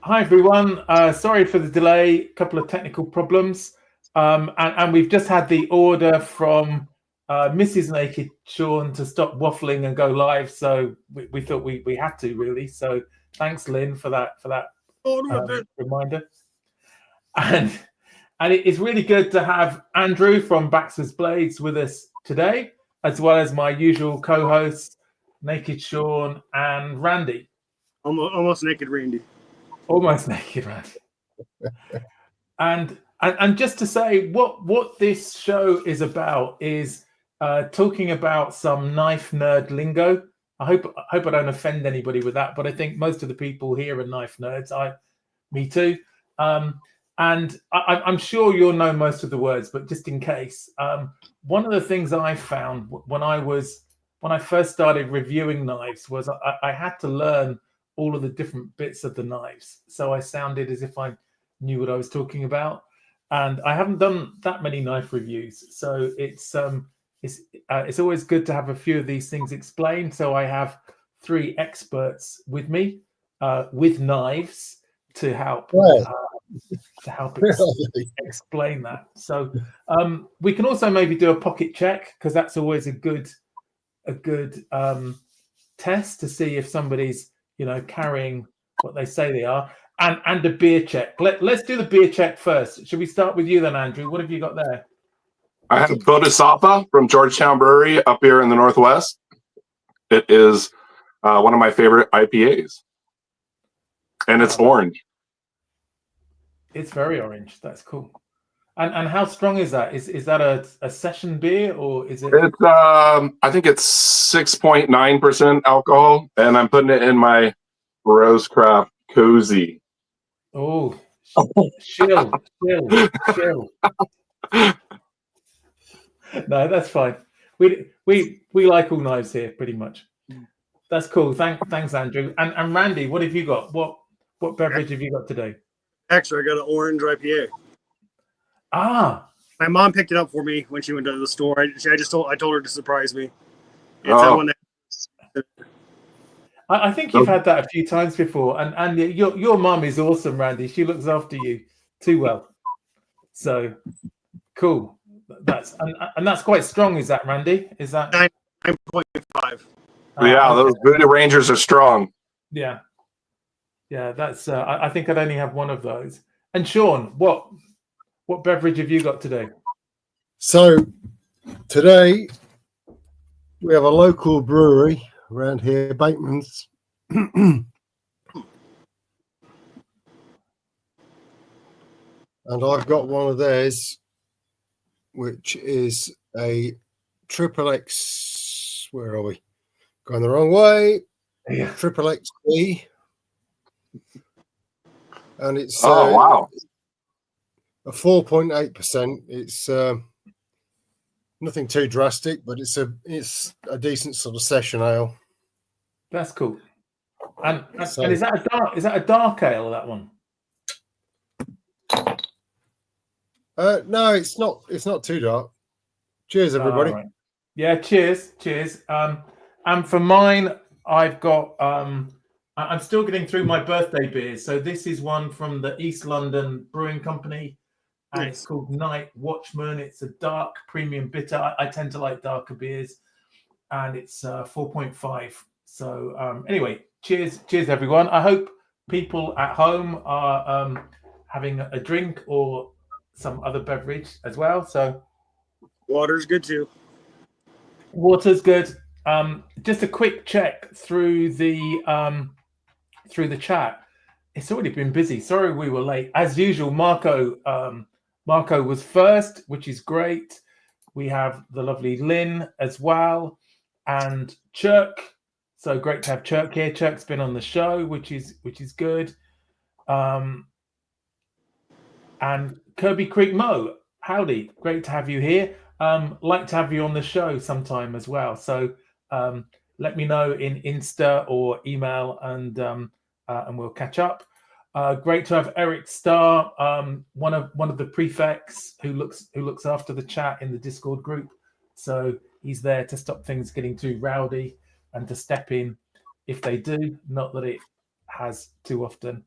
Hi everyone. Sorry for the delay. A couple of technical problems, and we've just had the order from Mrs. Naked Sean to stop waffling and go live. So we thought we had to really. So thanks, Lynn, for that reminder. And it is really good to have Andrew from Baxter's Blades with us today, as well as my usual co-hosts, Naked Sean and Randy. Almost naked Randy. Almost naked, Randy. And just to say what this show is about is talking about some knife nerd lingo. I hope I don't offend anybody with that, but I think most of the people here are knife nerds. Me too. And I'm sure you'll know most of the words, but just in case, one of the things I found when I first started reviewing knives was I had to learn all of the different bits of the knives, so I sounded as if I knew what I was talking about. And I haven't done that many knife reviews, so it's always good to have a few of these things explained. So I have three experts with me with knives to help. Explain that. So we can also maybe do a pocket check, because that's always a good test to see if somebody's carrying what they say they are, and a beer check. Let's do the beer check first. Should we start with you then, Andrew? What have you got there? I have Bodhisattva from Georgetown Brewery up here in the Northwest. It is one of my favorite IPAs, and it's orange. It's very orange. That's cool. And how strong is that? Is that a session beer, or is it? It's I think it's 6.9% alcohol, and I'm putting it in my Rosecraft Cozy. Oh, chill. No, that's fine. We like all knives here, pretty much. That's cool. Thanks, Andrew. And Randy, what have you got? What beverage have you got today? Actually, I got an orange IPA. Ah, my mom picked it up for me when she went to the store. I told her to surprise me. It's that one. I think you've had that a few times before, and your mom is awesome, Randy. She looks after you too well. So cool. That's quite strong. Is that, Randy? Is that 9.5? Yeah, those Voodoo Rangers are strong. Yeah. That's. I think I'd only have one of those. And Sean, what beverage have you got today? So today we have a local brewery around here, Bateman's. And I've got one of theirs, which is a triple X. Where are we? Going the wrong way. Yeah. Triple XP. And it's wow, a 4.8%. It's nothing too drastic, but it's a decent sort of session ale. That's cool. And is that a dark ale, that one? No, it's not. It's not too dark. Cheers, everybody. Right. Yeah, cheers. And for mine, I've got. I'm still getting through my birthday beers. So this is one from the East London Brewing Company, and It's called Night Watchman. It's a dark premium bitter. I tend to like darker beers, and it's 4.5. So anyway, cheers, everyone. I hope people at home are having a drink or some other beverage as well. So water's good too. Water's good. Just a quick check through the chat. It's already been busy. Sorry we were late. As usual, Marco was first, which is great. We have the lovely Lynn as well, and Chirk. So great to have Chirk here. Chirk's been on the show, which is good. And Kirby Creek Mo, howdy. Great to have you here. Like to have you on the show sometime as well. So let me know in Insta or email, and we'll catch up. Great to have Eric Starr, one of the prefects who looks after the chat in the Discord group. So he's there to stop things getting too rowdy and to step in if they do. Not that it has too often.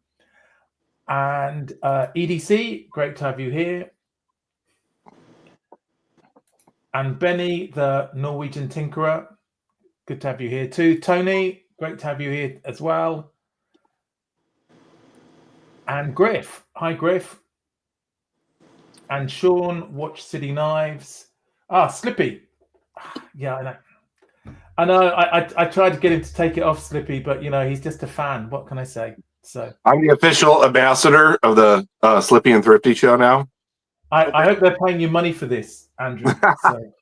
And EDC, great to have you here. And Benny, the Norwegian Tinkerer, good to have you here too. Tony, great to have you here as well. And Griff, hi Griff. And Sean, Watch City Knives. Slippy. Yeah, I know. I know. I tried to get him to take it off, Slippy, but he's just a fan. What can I say? So I'm the official ambassador of the Slippy and Thrifty show now. I hope they're paying you money for this, Andrew. So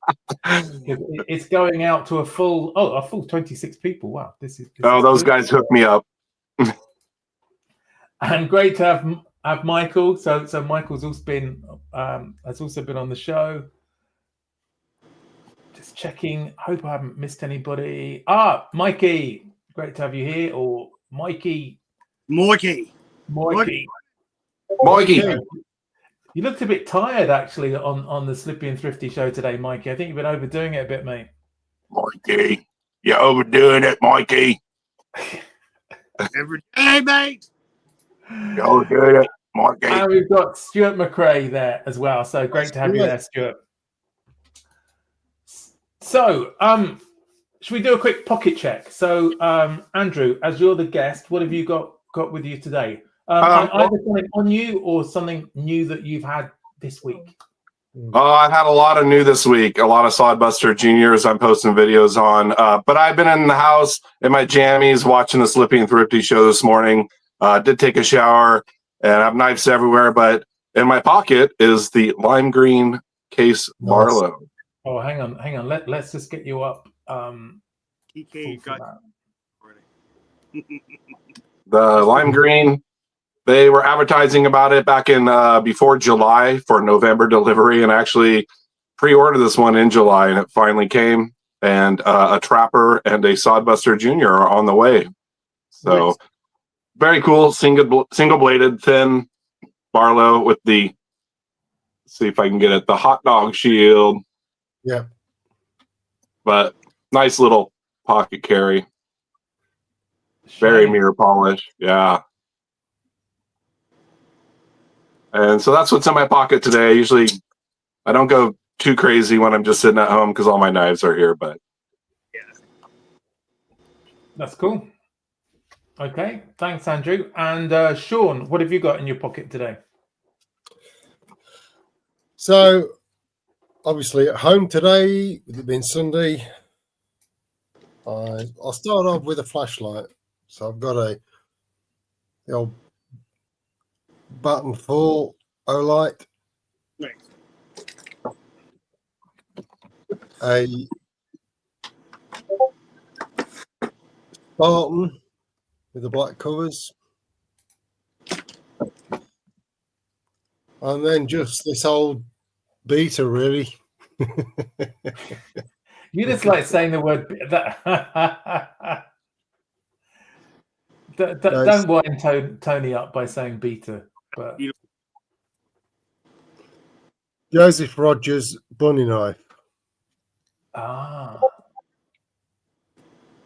it's going out to a full 26 people. Wow, this is those good. guys hooked me up. And great to have Michael. So Michael's also been has also been on the show. Just checking. Hope I haven't missed anybody. Mikey, great to have you here. Or Mikey. Mikey. You looked a bit tired actually on the Slippy and Thrifty show today, Mikey. I think you've been overdoing it a bit, mate. Mikey, you're overdoing it, Mikey. Every day, mate. You're overdoing it, Mikey. And we've got Stuart McRae there as well. So great to have you there, Stuart. So, should we do a quick pocket check? So, Andrew, as you're the guest, what have you got with you today? Either something on you or something new that you've had this week? I've had a lot of new this week. A lot of Sodbuster Juniors I'm posting videos on. But I've been in the house in my jammies watching the Slippy and Thrifty show this morning. Did take a shower and I have knives everywhere. But in my pocket is the lime green case Barlow. Oh, hang on. Let's just get you up. TK got the lime green. They were advertising about it back in before July for November delivery, and I actually pre-ordered this one in July, and it finally came. And a Trapper and a Sodbuster Junior are on the way. So very cool, single bladed, thin Barlow with the. See if I can get it. The hot dog shield. Yeah. But nice little pocket carry. Very mirror polish. Yeah. And so that's what's in my pocket today. Usually I don't go too crazy when I'm just sitting at home because all my knives are here, but yeah. That's cool. Okay. Thanks, Andrew. And Sean, what have you got in your pocket today? So obviously at home today, with it being Sunday, I'll start off with a flashlight. So I've got the old button full Olight, Nice. a Spartan with the black covers, and then just this old Beta, really. You just like saying the word that. Don't wind Tony up by saying Beta. But Joseph Rogers bunny knife.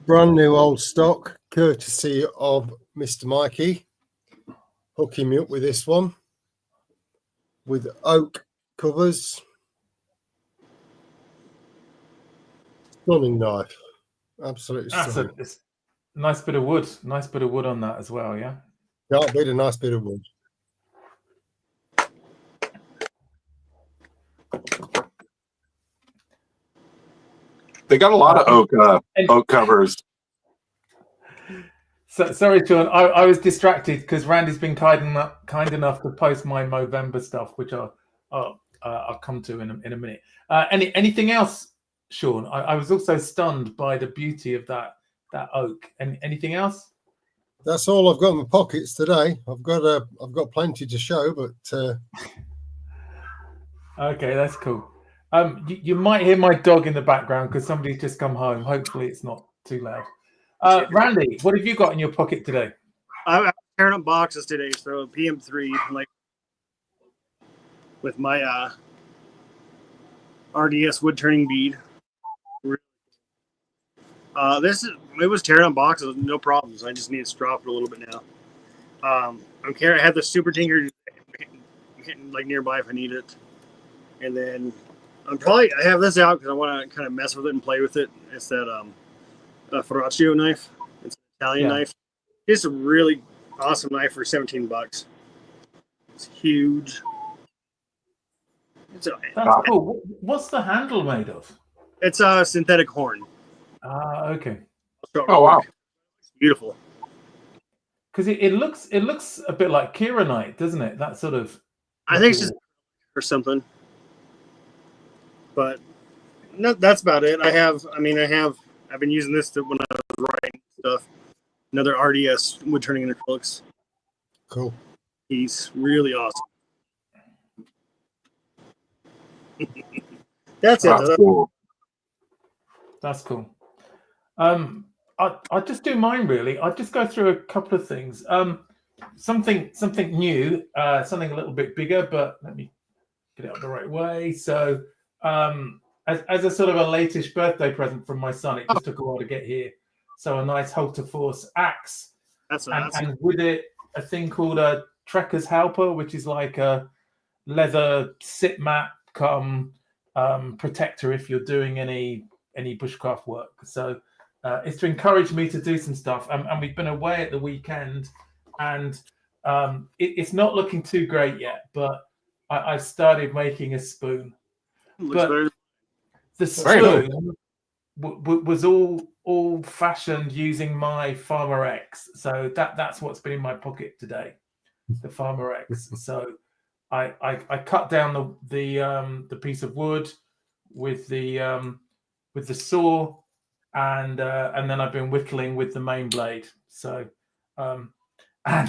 Brand new old stock, courtesy of Mr. Mikey. Hooking me up with this one with oak covers. Stunning knife. Absolutely stunning. That's a nice bit of wood. Nice bit of wood on that as well, yeah? Can't beat a nice bit of wood. they got a lot of oak covers. So, sorry, Sean. I was distracted because Randy's been kind enough to post my Movember stuff, which I'll come to in a minute. Anything else, Sean? I was also stunned by the beauty of that oak. Anything else? That's all I've got in my pockets today. I've got plenty to show, but okay, that's cool. You might hear my dog in the background because somebody's just come home. Hopefully, it's not too loud. Randy, what have you got in your pocket today? I'm tearing up boxes today, so PM3, like with my RDS wood turning bead. It was tearing up boxes, no problems. I just need to drop it a little bit now. I'm carrying. I have the Super Tinker like nearby if I need it, and then I have this out because I want to kind of mess with it and play with it. It's that Ferraccio knife. It's an Italian knife. It's a really awesome knife for $17. It's huge. That's cool. What's the handle made of? It's a synthetic horn. Okay. Oh wow, It's beautiful. Because it looks a bit like Kieranite, doesn't it? That sort of. I think it's just or something. But no, that's about it. I've been using this when I was writing stuff. Another RDS wood turning into acrylics. Cool. He's really awesome. That's it. cool. That's cool. I'll just do mine really. I'll just go through a couple of things. Something new, something a little bit bigger, but let me get it out the right way. So as a sort of a latish birthday present from my son, it just took a while to get here. So a nice Halter Force axe. And with it, a thing called a Trekker's Helper, which is like a leather sit mat come protector if you're doing any bushcraft work. So it's to encourage me to do some stuff. And we've been away at the weekend, and it's not looking too great yet, but I've started making a spoon. But the spoon was all fashioned using my Farmer X. So that's what's been in my pocket today, the Farmer X. So I cut down the piece of wood with the saw, and then I've been whittling with the main blade. So and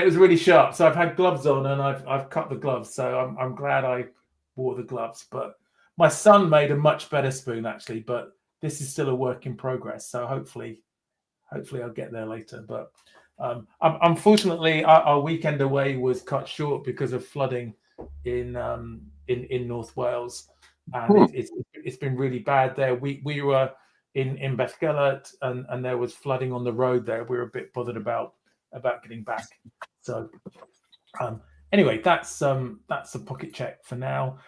it was really sharp. So I've had gloves on, and I've cut the gloves. So I'm glad I wore the gloves. But my son made a much better spoon actually, but this is still a work in progress. So hopefully I'll get there later. But unfortunately, our weekend away was cut short because of flooding in North Wales, and it's been really bad there. We were in Bethgelert, and there was flooding on the road there. We were a bit bothered about getting back. So anyway, that's a pocket check for now.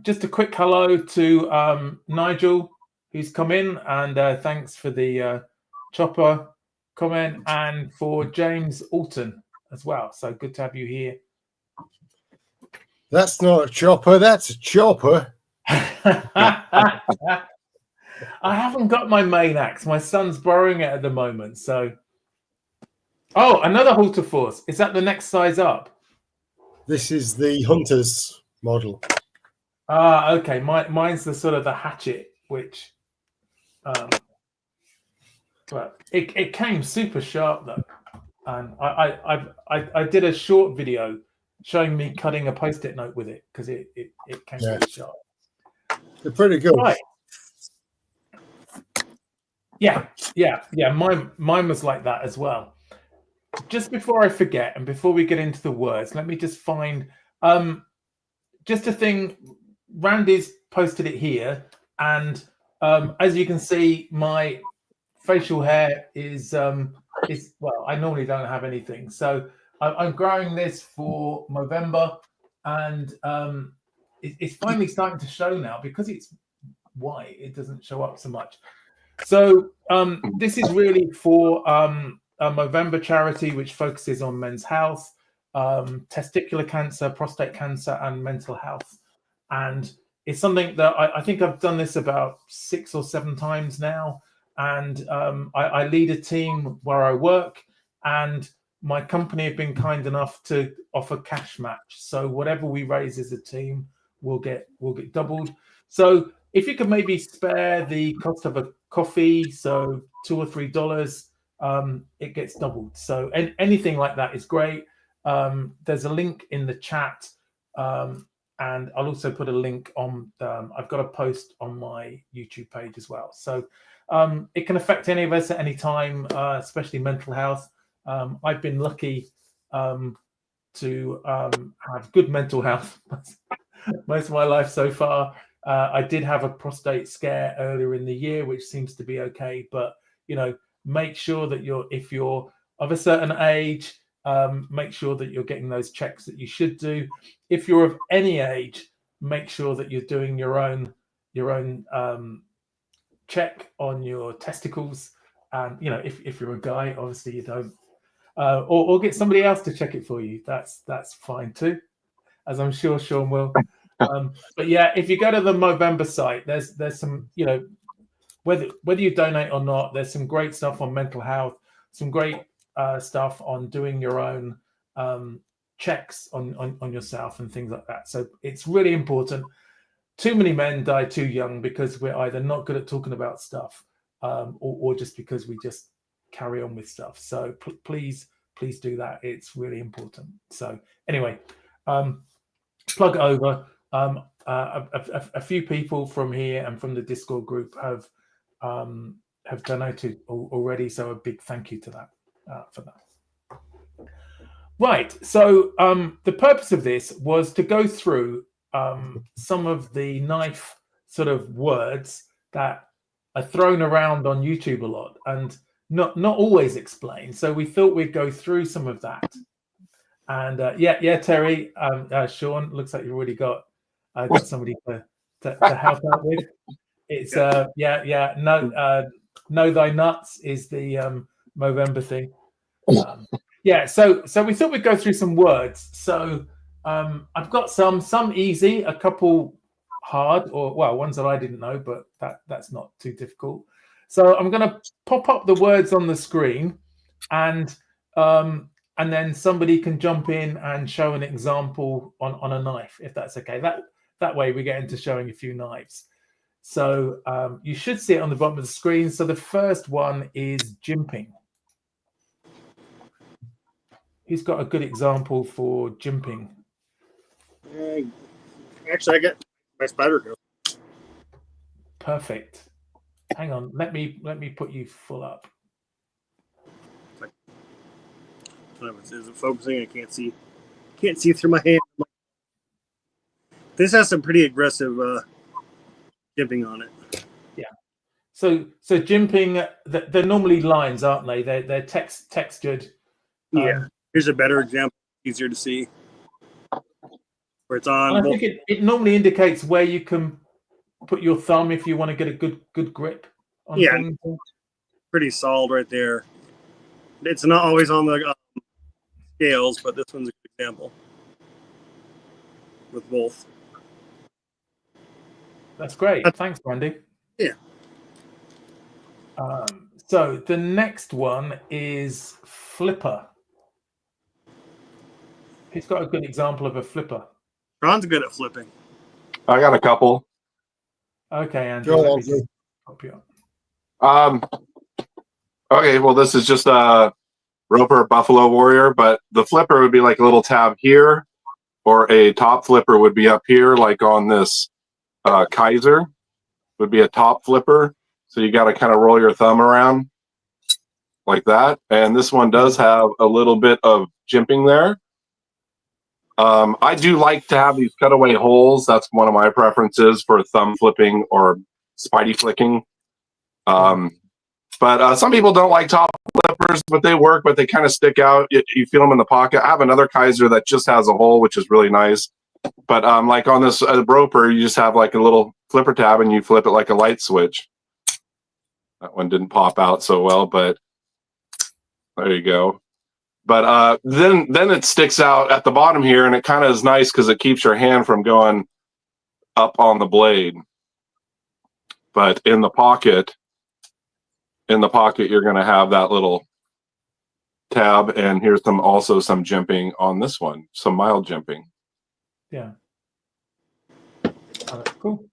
Just a quick hello to Nigel, who's come in, and thanks for the chopper comment, and for James Alton as well. So good to have you here. That's not a chopper, that's a chopper. I haven't got my main axe. My son's borrowing it at the moment. So, oh, another Halter Force. Is that the next size up? This is the Hunter's model. Okay. Mine's the sort of the hatchet, which, but it came super sharp though, and I did a short video showing me cutting a post-it note with it because it came really sharp. They're pretty good. Right. Yeah. Mine was like that as well. Just before I forget, and before we get into the words, let me just find just a thing. Randy's posted it here, and as you can see, my facial hair is well, I normally don't have anything, so I'm growing this for November, and it's finally starting to show now because it's white. It doesn't show up so much. So this is really for a Movember charity which focuses on men's health, testicular cancer, prostate cancer, and mental health. And it's something that I think I've done this about 6 or 7 times now. And I lead a team where I work, and my company have been kind enough to offer cash match. So whatever we raise as a team will get doubled. So if you could maybe spare the cost of a coffee, so $2 or $3, it gets doubled. So anything like that is great. There's a link in the chat, and I'll also put a link on. I've got a post on my YouTube page as well. So it can affect any of us at any time, especially mental health. I've been lucky to have good mental health most of my life so far. I did have a prostate scare earlier in the year, which seems to be okay. But make sure that if you're of a certain age, make sure that you're getting those checks that you should do. If you're of any age, make sure that you're doing your own check on your testicles. And if you're a guy, obviously you don't, or get somebody else to check it for you. That's fine too, as I'm sure Sean will. But yeah, if you go to the Movember site, there's some, whether you donate or not, there's some great stuff on mental health, some great stuff on doing your own checks on yourself and things like that. So it's really important. Too many men die too young because we're either not good at talking about stuff, or just because we just carry on with stuff. So please do that. It's really important. So anyway, plug it over. A few people from here and from the Discord group have donated already. So a big thank you to that for that. Right. So the purpose of this was to go through some of the knife sort of words that are thrown around on YouTube a lot and not always explained. So we thought we'd go through some of that. And Terry, Sean, looks like you've already got somebody to help out with. It's know thy nuts is the Movember thing. So we thought we'd go through some words. So I've got some easy, a couple hard, or ones that I didn't know, but that's not too difficult. So I'm going to pop up the words on the screen, and then somebody can jump in and show an example on a knife, if that's okay. That way we get into showing a few knives. So you should see it on the bottom of the screen. So the first one is jimping. Who's got a good example for jimping? Actually, I got my spider go. Perfect. Hang on, let me put you full up. Is it focusing? I can't see through my hand. This has some pretty aggressive jimping on it. Yeah. So jimping, they're normally lines, aren't they? They're textured. Yeah. Here's a better example, easier to see. Where it's on. I think it normally indicates where you can put your thumb if you want to get a good grip on things. Pretty solid right there. It's not always on the scales, but this one's a good example with both. That's great. Thanks, Randy. Yeah. So the next one is flipper. Who's got a good example of a flipper? Ron's good at flipping. I got a couple. Okay, Andrew. Okay, well, this is just a Roper Buffalo Warrior, but the flipper would be like a little tab here, or a top flipper would be up here, like on this Kaiser, would be a top flipper. So you got to kind of roll your thumb around like that. And this one does have a little bit of jimping there. I do like to have these cutaway holes. That's one of my preferences for thumb flipping or spidey flicking. But some people don't like top flippers, but they work, but they kind of stick out. You feel them in the pocket. I have another Kaiser that just has a hole, which is really nice. But like on this Roper, you just have like a little flipper tab and you flip it like a light switch. That one didn't pop out so well, but there you go. But then it sticks out at the bottom here, and it kind of is nice because it keeps your hand from going up on the blade. But in the pocket, you're going to have that little tab, and here's also some jimping on this one, some mild jimping. Yeah. All right, cool.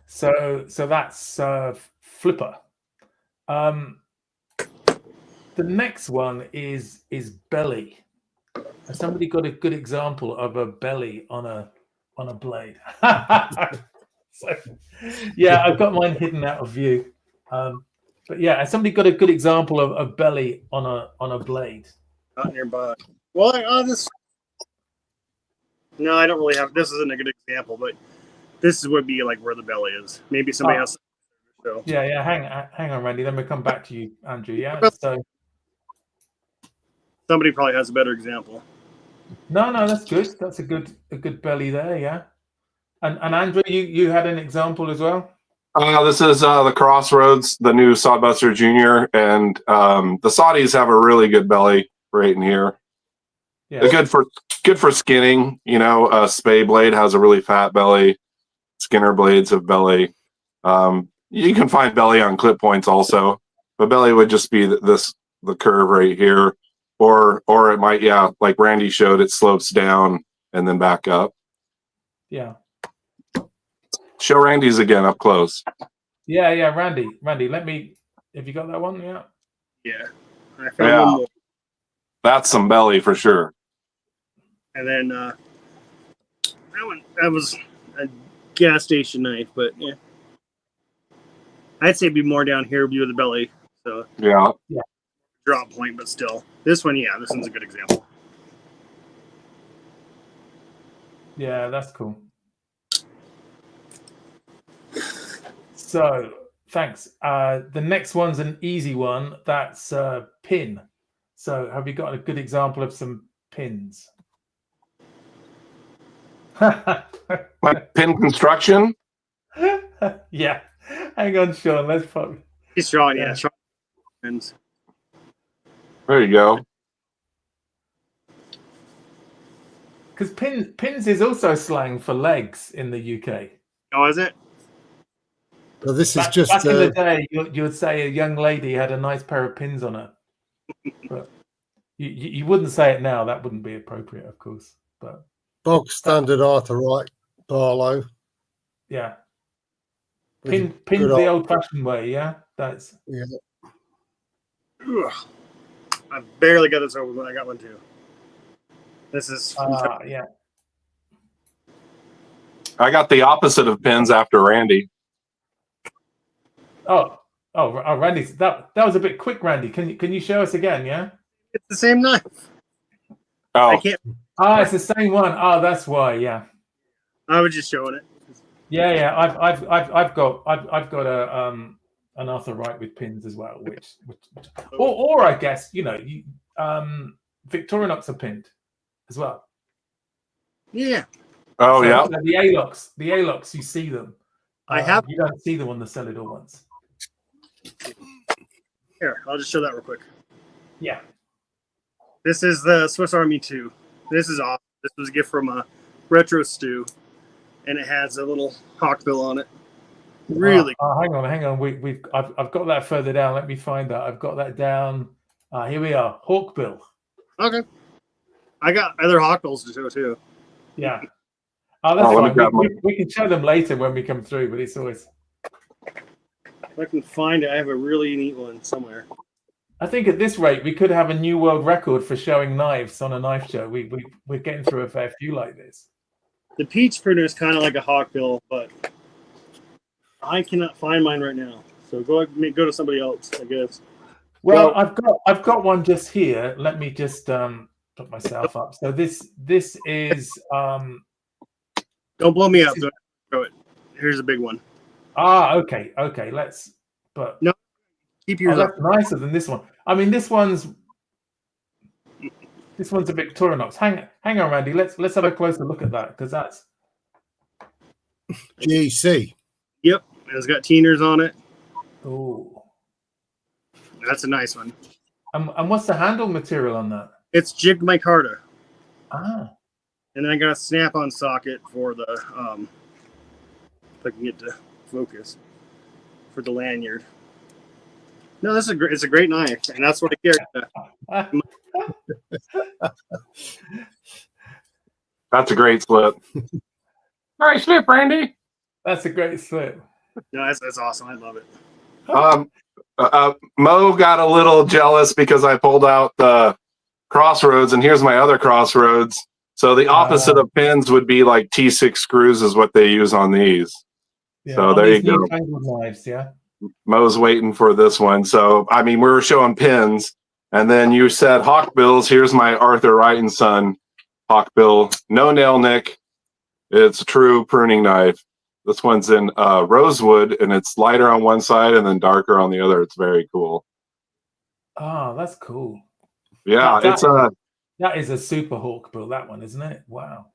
So that's flipper. The next one is belly. Has somebody got a good example of a belly on a blade? So, yeah, I've got mine hidden out of view. But yeah, has somebody got a good example of a belly on a blade? Not nearby. Well, no, I don't really have. This isn't a good example, but this would be like where the belly is. Maybe somebody else. So. Yeah. Hang on, Randy. Then we'll come back to you, Andrew. Yeah. So Somebody probably has a better example. No, that's good. That's a good belly there, yeah. And Andrew, you had an example as well? This is the Crossroads, the new Sodbuster Junior, and the Saudis have a really good belly right in here. Yeah. They're good for skinning. You know, Spay Blade has a really fat belly. Skinner blades have belly. You can find belly on clip points also, but belly would just be the curve right here, or it might, yeah, like Randy showed, it slopes down and then back up. Yeah. Show Randy's again up close. Yeah, Randy, have you got that one? Yeah. Yeah. I found one more. That's some belly for sure. And then that was a gas station knife, but yeah. I'd say it'd be more down here with the belly. So Yeah. drop point, but still. This one, yeah, this one's a good example. Yeah, that's cool. So thanks. The next one's an easy one. That's pin. So have you got a good example of some pins? Like pin construction? Yeah. Hang on, Sean. Let's probably. He's Sean, yeah. Sean pins. There you go. Because pins is also slang for legs in the UK. Oh, is it? So this is Back just in the day, you would say a young lady had a nice pair of pins on her. But you wouldn't say it now. That wouldn't be appropriate, of course. But bog standard Arthurite Barlow. yeah. With Pins good the art. old-fashioned way, yeah. That's Yeah. Ugh. I barely got this over, but I got one too. This is yeah. I got the opposite of pins after Randy. Oh, Randy, that was a bit quick, Randy. Can you show us again? Yeah. it's the same knife. Oh, I can't. It's the same one. That's why. Yeah. I was just showing it. Yeah. I've got an Arthurite with pins as well, which or I guess Victorinox are pinned as well. Yeah. oh So, yeah. The A-locks, you see them. I have. You don't see them on the Celidor ones. Here, I'll just show that real quick. Yeah. This is the Swiss Army 2. This is awesome. This was a gift from a Retro Stew, and it has a little hawkbill on it. Really. Hang on. I've got that further down. Let me find that. I've got that down. Here we are. Hawkbill. Okay. I got other hawkbills to show too. Yeah. That's let me fine. grab We can show them later when we come through, but it's always. If I can find it, I have a really neat one somewhere. I think at this rate, we could have a new world record for showing knives on a knife show. We're getting through a fair few like this. The peach printer is kind of like a hawkbill, but I cannot find mine right now. So go to somebody else, I guess. Well, I've got one just here. Let me just put myself up. So this is Don't blow me up. Don't show it. Here's a big one. okay. Let's. But no, keep yours up. That's nicer than this one. I mean, this one's a Victorinox. Hang on, Randy. Let's have a closer look at that because that's GC. Yep, it's got Teeners on it. Oh, that's a nice one. And what's the handle material on that? It's jigged micarta. Ah. And then I got a snap-on socket for the if I can get to focus for the lanyard. No, it's a great knife, and that's what I carry. That's a great slip. All right, slip, Randy. That's a great slip. No, that's awesome. I love it. Mo got a little jealous because I pulled out the Crossroads, and here's my other Crossroads. So the opposite of pins would be like T6 screws is what they use on these. Yeah, so there you go. Knives, yeah. Mo's waiting for this one. So, I mean, we were showing pins, and then you said hawkbills. Here's my Arthur Wright and Son hawkbill. No nail nick. It's a true pruning knife. This one's in rosewood, and it's lighter on one side and then darker on the other. It's very cool. Oh, that's cool. Yeah, that is a super hawk, Bill. That one, isn't it? Wow.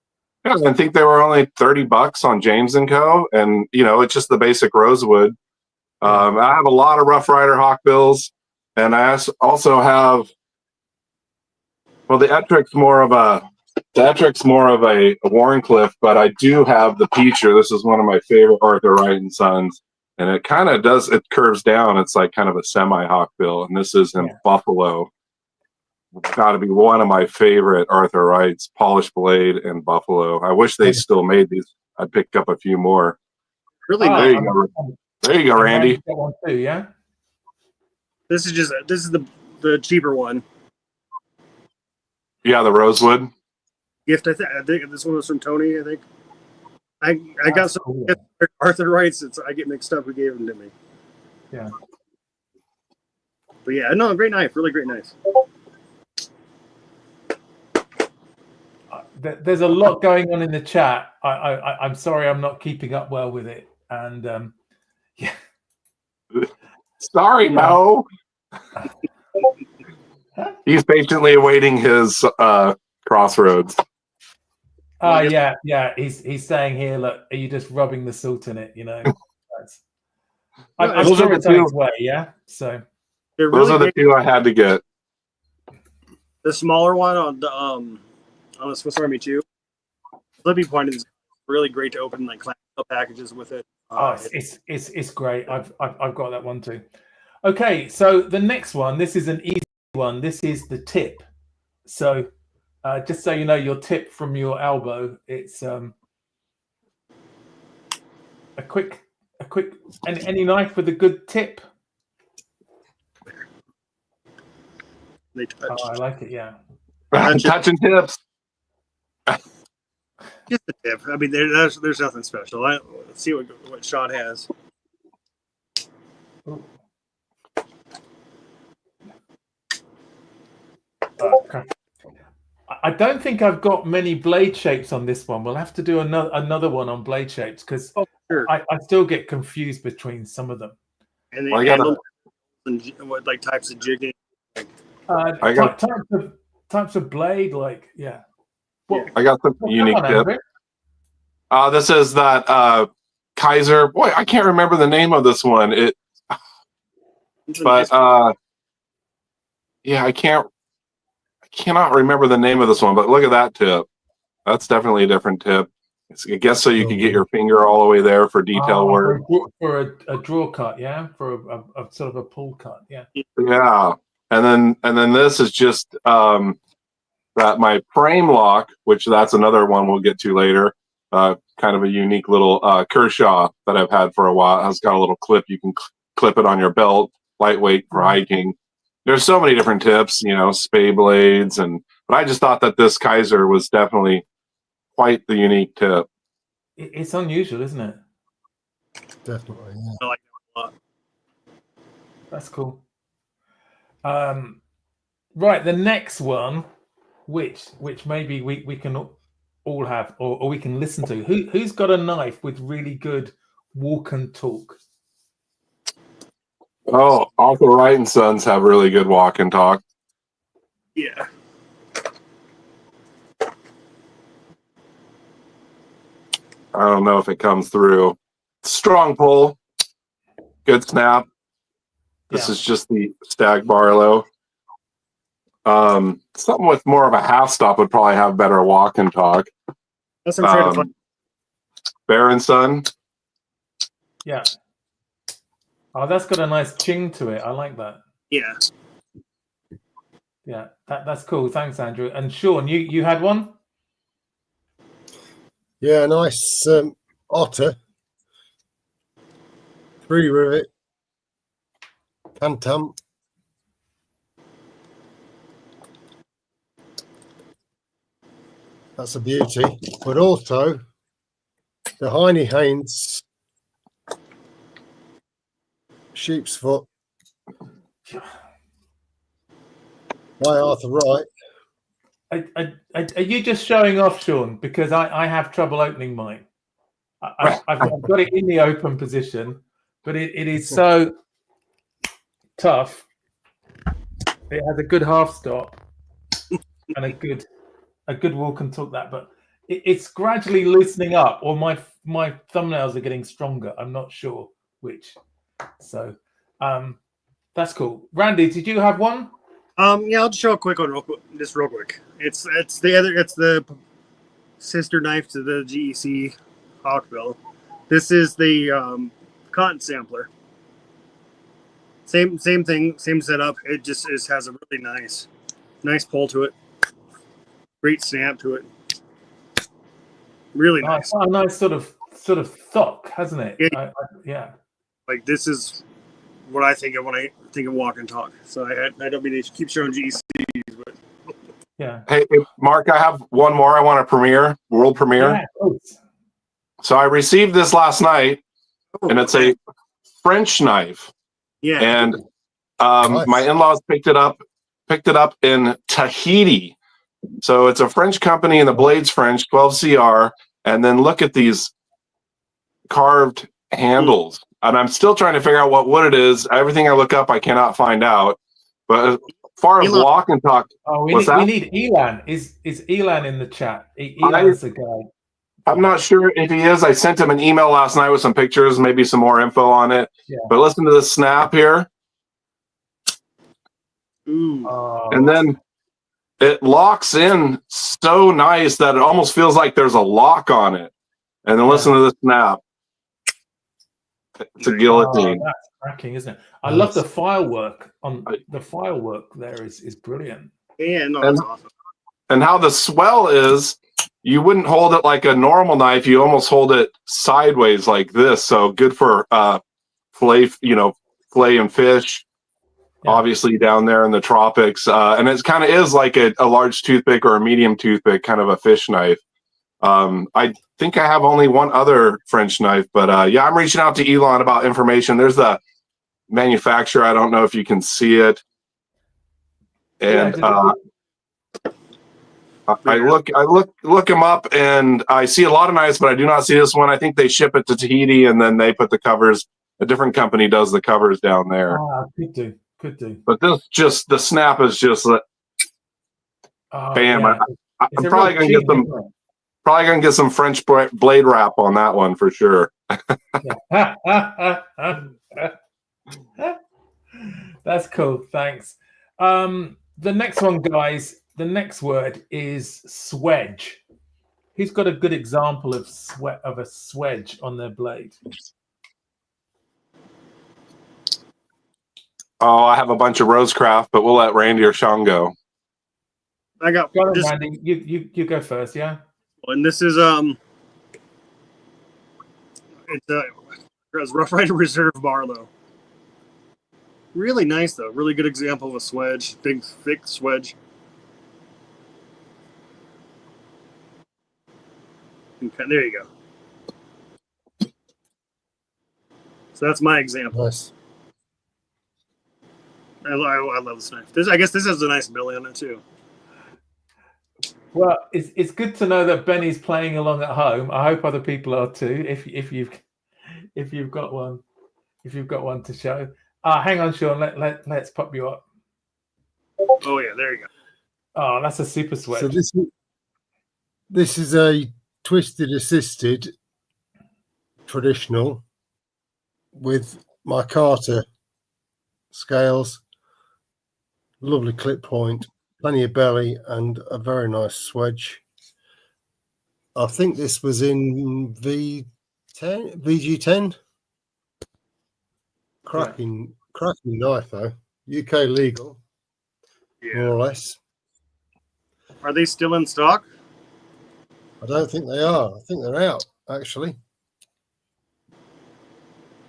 Yeah, I think they were only $30 on James and Co. And it's just the basic rosewood. I have a lot of Rough Rider hawkbills, and I also have. Well, the Ettrick's more of a Warncliffe, but I do have the Peacher. This is one of my favorite Arthur Wright and Sons, and it kind of it curves down. It's like kind of a semi hawkbill, and this is in Buffalo. It's got to be one of my favorite Arthur Wrights, polished blade and Buffalo. I wish they still made these. I'd pick up a few more. Really There nice. you go. There you go, Randy. Got one too, yeah. This is the cheaper one. Yeah, the rosewood. Gift. I think this one was from Tony. I think. I got some cool. Arthur Wrights. I get mixed up. Who gave them to me? Yeah. But yeah, no, great knife. Really great knife. There's a lot going on in the chat. I'm sorry, I'm not keeping up well with it, and yeah. Sorry, Mo. He's patiently awaiting his crossroads. Yeah. He's saying here, look, are you just rubbing the salt in it? I'm Those sure are it's the on two. its way. Yeah. So Those are the two I had to get. The smaller one on the Swiss Army 2. Flippy point is really great to open like clamshell packages with it. It's great. I've got that one too. Okay, so the next one, this is an easy one. This is the tip. So just so you know, your tip from your elbow, it's a quick any knife with a good tip. They touch. Oh, I like it. Yeah. Touching tips. Just the tip. I mean, there's nothing special. Let's see what Sean has. Ooh. I don't think I've got many blade shapes on this one. We'll have to do another one on blade shapes because I still get confused between some of them. And the handle and what like types of jigging. Types of blade, like I got some unique tips. This is that Kaiser. Boy, I can't remember the name of this one. I cannot remember the name of this one. But look at that tip. That's definitely a different tip. I guess so you could get your finger all the way there for detail work. For a draw cut, yeah, for a sort of a pull cut, yeah. Yeah, and then this is just that my frame lock, which that's another one we'll get to later. Kind of a unique little Kershaw that I've had for a while. It's got a little clip. You can clip it on your belt, lightweight for hiking. There's so many different tips, spay blades, but I just thought that this Kaiser was definitely quite the unique tip. It's unusual, isn't it? Definitely. Yeah. I like that a lot. That's cool. Right, the next one, which maybe we can all have, or we can listen to. Who's got a knife with really good walk and talk? Oh, Arthur Wright and Sons have really good walk and talk. Yeah. I don't know if it comes through. Strong pull. Good snap. This is just the Stag Barlow. Something with more of a half stop would probably have better walk and talk. That's what I'm trying to find. Bear and Son. Yeah. Oh, that's got a nice ching to it. I like that. Yeah. Yeah, that's cool. Thanks, Andrew. And Sean, you had one? Yeah, nice Otter. 3 rivet. Tantum. That's a beauty. But also the Heine Haynes sheep's foot by Arthur Wright. Are you just showing off, Sean? Because I have trouble opening mine. I've got it in the open position, but it is so tough. It has a good half stop. and a good walk and talk that, but it's gradually loosening up, or my thumbnails are getting stronger. I'm not sure which. So that's cool. Randy, did you have one? Yeah, I'll just show a quick one real quick. It's the sister knife to the GEC Hawkbill. This is the cotton sampler. Same thing, same setup. It just has a really nice pull to it. Great snap to it. Really nice. A nice sort of thock, hasn't it? Yeah. Yeah. Like, this is what I think of when I think of walk and talk. So I don't mean to keep showing GECs, but yeah. Hey, Mark, I have one more I want to world premiere. Yeah, so I received this last night, and it's a French knife. Yeah. And Nice. my in-laws picked it up in Tahiti. So it's a French company, and the blade's French, 12CR. And then look at these carved handles. And I'm still trying to figure out what wood it is. Everything I look up, I cannot find out. But as far as walk and talk, we need Elan. Is Elan in the chat? Elan's the guy. I'm not sure if he is. I sent him an email last night with some pictures, maybe some more info on it. Yeah. But listen to this snap here. And then it locks in so nice that it almost feels like there's a lock on it. And then listen to the snap. It's a guillotine. That's cracking, isn't it? I love the firework on the firework. There is brilliant. Yeah, no, that's awesome. And how the swell is, you wouldn't hold it like a normal knife. You almost hold it sideways like this. So good for fillet and fish. Yeah. Obviously down there in the tropics, and it kind of is like a large toothpick or a medium toothpick, kind of a fish knife. I think I have only one other French knife, but yeah, I'm reaching out to Elon about information. There's the manufacturer. I don't know if you can see it. And I look him up, and I see a lot of knives, but I do not see this one. I think they ship it to Tahiti, and then they put the covers. A different company does the covers down there. Could do. But the snap is just like, bam. Yeah. I'm probably gonna get some French blade wrap on that one for sure. That's cool. Thanks. The next one, guys. The next word is swedge. Who's got a good example of a swedge on their blade? Oh, I have a bunch of Rosecraft, but we'll let Randy or Sean go. I got this. Randy, you go first, yeah. And this is it's Rough Rider Reserve Barlow. Really nice though. Really good example of a swedge, big thick swedge. Okay, there you go. So that's my example. Nice. I love this knife. I guess this has a nice belly on it too. Well, it's good to know that Benny's playing along at home. I hope other people are too. If you've got one to show. Hang on, Sean. Let's pop you up. Oh yeah, there you go. Oh, that's a super swedge. So this is a twisted assisted traditional with micarta scales, lovely clip point, plenty of belly, and a very nice swedge. I think this was in VG10. Cracking knife though. UK legal, more or less. Are they still in stock? I don't think they are. I think they're out actually.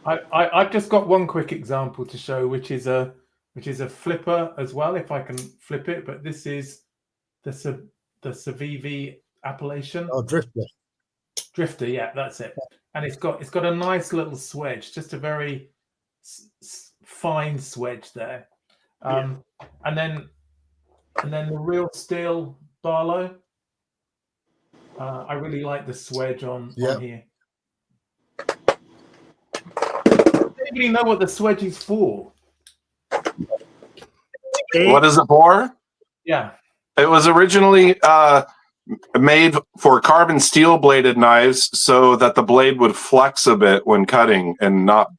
I've just got one quick example to show, which is a flipper as well, if I can flip it. But this is the Civivi Appellation. Oh, Drifter, yeah, that's it. And it's got a nice little swedge, just a very fine swedge there. And then the Real Steel Barlow. I really like the swedge on here. Anybody know what the swedge is for? What is it for? Yeah. It was originally made for carbon steel bladed knives so that the blade would flex a bit when cutting, and not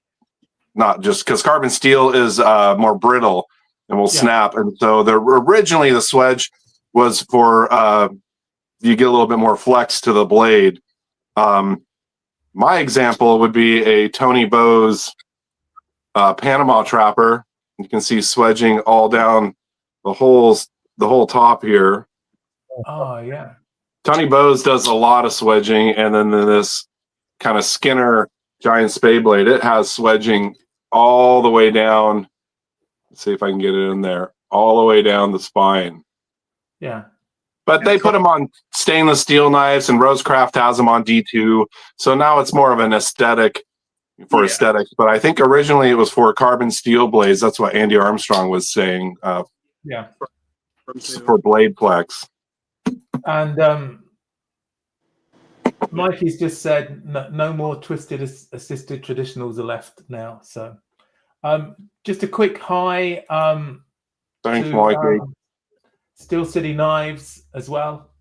just because carbon steel is more brittle and will snap. And so originally the swedge was for you get a little bit more flex to the blade. My example would be a Tony Bowes Panama trapper. You can see swedging all down the whole top here. Oh yeah. Tony Bowes does a lot of swedging, and then this kind of Skinner giant spade blade, it has swedging all the way down. Let's see if I can get it in there, all the way down the spine. Yeah. But they put them on stainless steel knives, and Rosecraft has them on D2. So now it's more of an aesthetic for aesthetics. But I think originally it was for carbon steel blades. That's what Andy Armstrong was saying. For blade plex. And Mikey's just said no more twisted assisted traditionals are left now. So just a quick hi. Thanks, Mikey. Steel City Knives as well.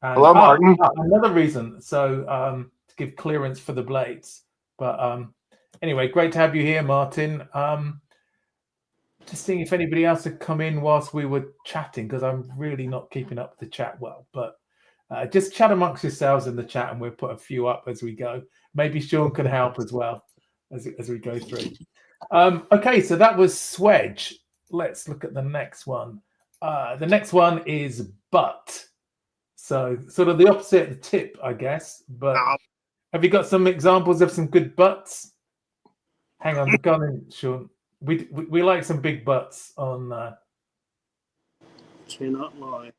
And, hello, Martin. Another reason, so to give clearance for the blades. But anyway, great to have you here, Martin. Just seeing if anybody else had come in whilst we were chatting, because I'm really not keeping up with the chat well. But just chat amongst yourselves in the chat, and we'll put a few up as we go. Maybe Sean can help as well as we go through. Okay, so that was swedge. Let's look at the next one. The next one is butt. So sort of the opposite of the tip, I guess. But have you got some examples of some good butts? Hang on, go on, Sean. We like some big butts on. Cannot lie.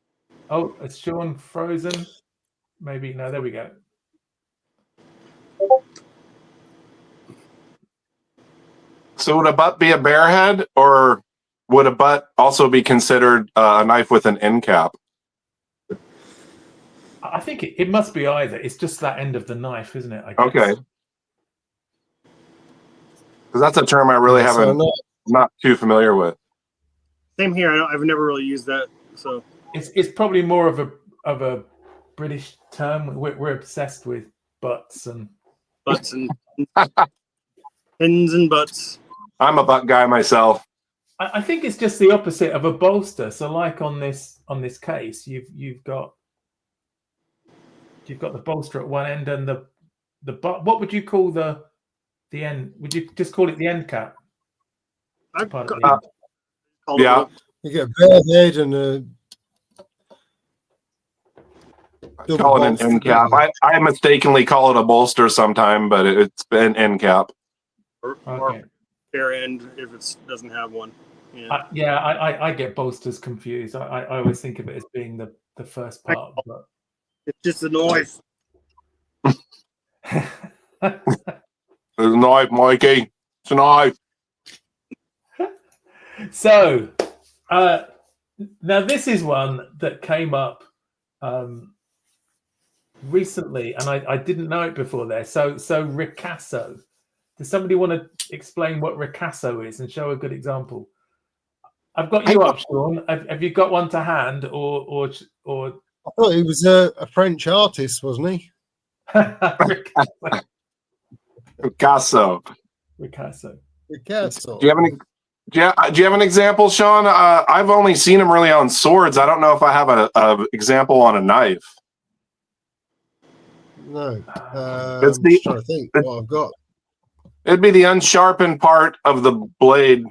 Oh, is Sean frozen? Maybe no. There we go. So would a butt be a bear head, or would a butt also be considered a knife with an end cap? I think it must be either. It's just that end of the knife, isn't it? I guess. Okay. Because that's a term I really not too familiar with. Same here. I've never really used that. So it's probably more of a British term. We're obsessed with butts and pins and butts. I'm a butt guy myself. I think it's just the opposite of a bolster. So, like on this case, you've got the bolster at one end and the butt. What would you call the end? Would you just call it the end cap? Yeah, you get a bare head and a. Call it an end cap. I mistakenly call it a bolster sometime, but it's an end cap. Or bare end if it doesn't have one. Yeah, I get bolsters confused. I always think of it as being the first part. But it's just a knife. It's a knife, Mikey. It's a knife. So now this is one that came up recently, and I didn't know it before there. So ricasso. Does somebody want to explain what ricasso is and show a good example? I've got you up, Sean. Have you got one to hand, or? I thought he was a French artist, wasn't he? Ricasso. Ricasso. Do you have an example, Sean? I've only seen him really on swords. I don't know if I have a example on a knife. No. I'm trying to think what I've got. It'd be the unsharpened part of the blade.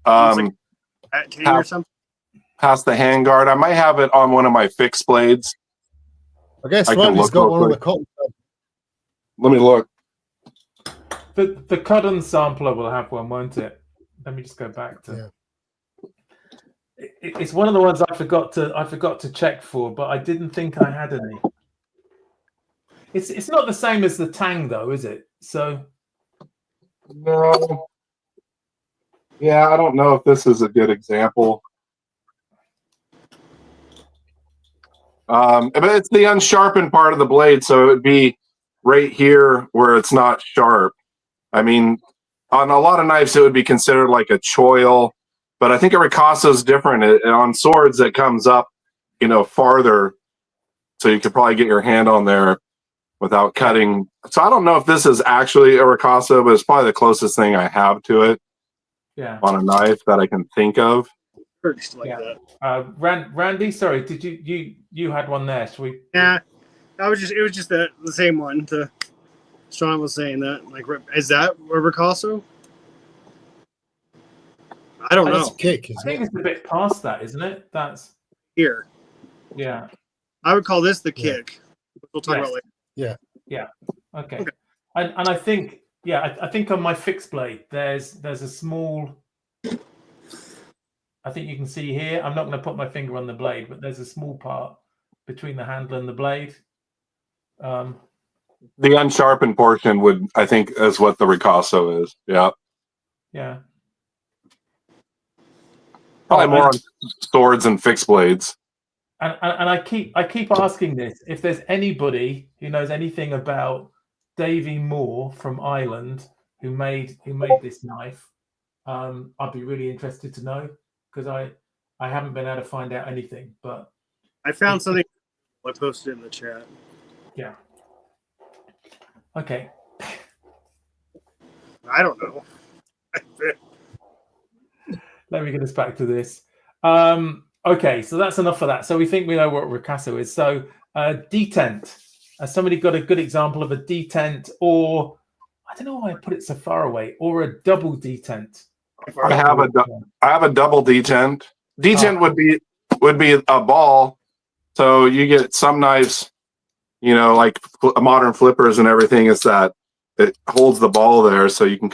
Or something. Past the handguard. I might have it on one of my fixed blades. I guess Randy's got one on the cotton. Let me look. The cotton sampler will have one, won't it? Let me just go back to. Yeah. It's one of the ones I forgot to check for, but I didn't think I had any. It's not the same as the Tang though, is it? So. No. Yeah, I don't know if this is a good example. But it's the unsharpened part of the blade, so it would be right here where it's not sharp. I mean, on a lot of knives, it would be considered like a choil But I think a ricasso is different. On swords, it comes up, farther, so you could probably get your hand on there without cutting. So I don't know if this is actually a ricasso, but it's probably the closest thing I have to it. Yeah. On a knife that I can think of. Like that. Randy, sorry, did you had one there? Should we? Yeah, it was just the same one. Sean was saying that. Like, is that a ricasso? I don't know. Kick, I think it's a bit past that, isn't it? That's here. Yeah. I would call this the kick. We'll talk about later. Yeah. Okay. And I think I think on my fixed blade there's a small. I think you can see here. I'm not going to put my finger on the blade, but there's a small part between the handle and the blade. The unsharpened portion I think, is what the ricasso is. Yeah. Yeah. Probably more on swords and fixed blades. And I keep asking this: if there's anybody who knows anything about Davy Moore from Ireland who made this knife, I'd be really interested to know, because I haven't been able to find out anything. But I found something. I posted in the chat. Yeah. Okay. I don't know. Let me get us back to this. Okay, so that's enough for that. So we think we know what ricasso is. So detent. Has somebody got a good example of a detent, or I don't know why I put it so far away, or a double detent? I have a double detent. Detent would be a ball. So you get some knives, like modern flippers and everything, is that it holds the ball there, so you can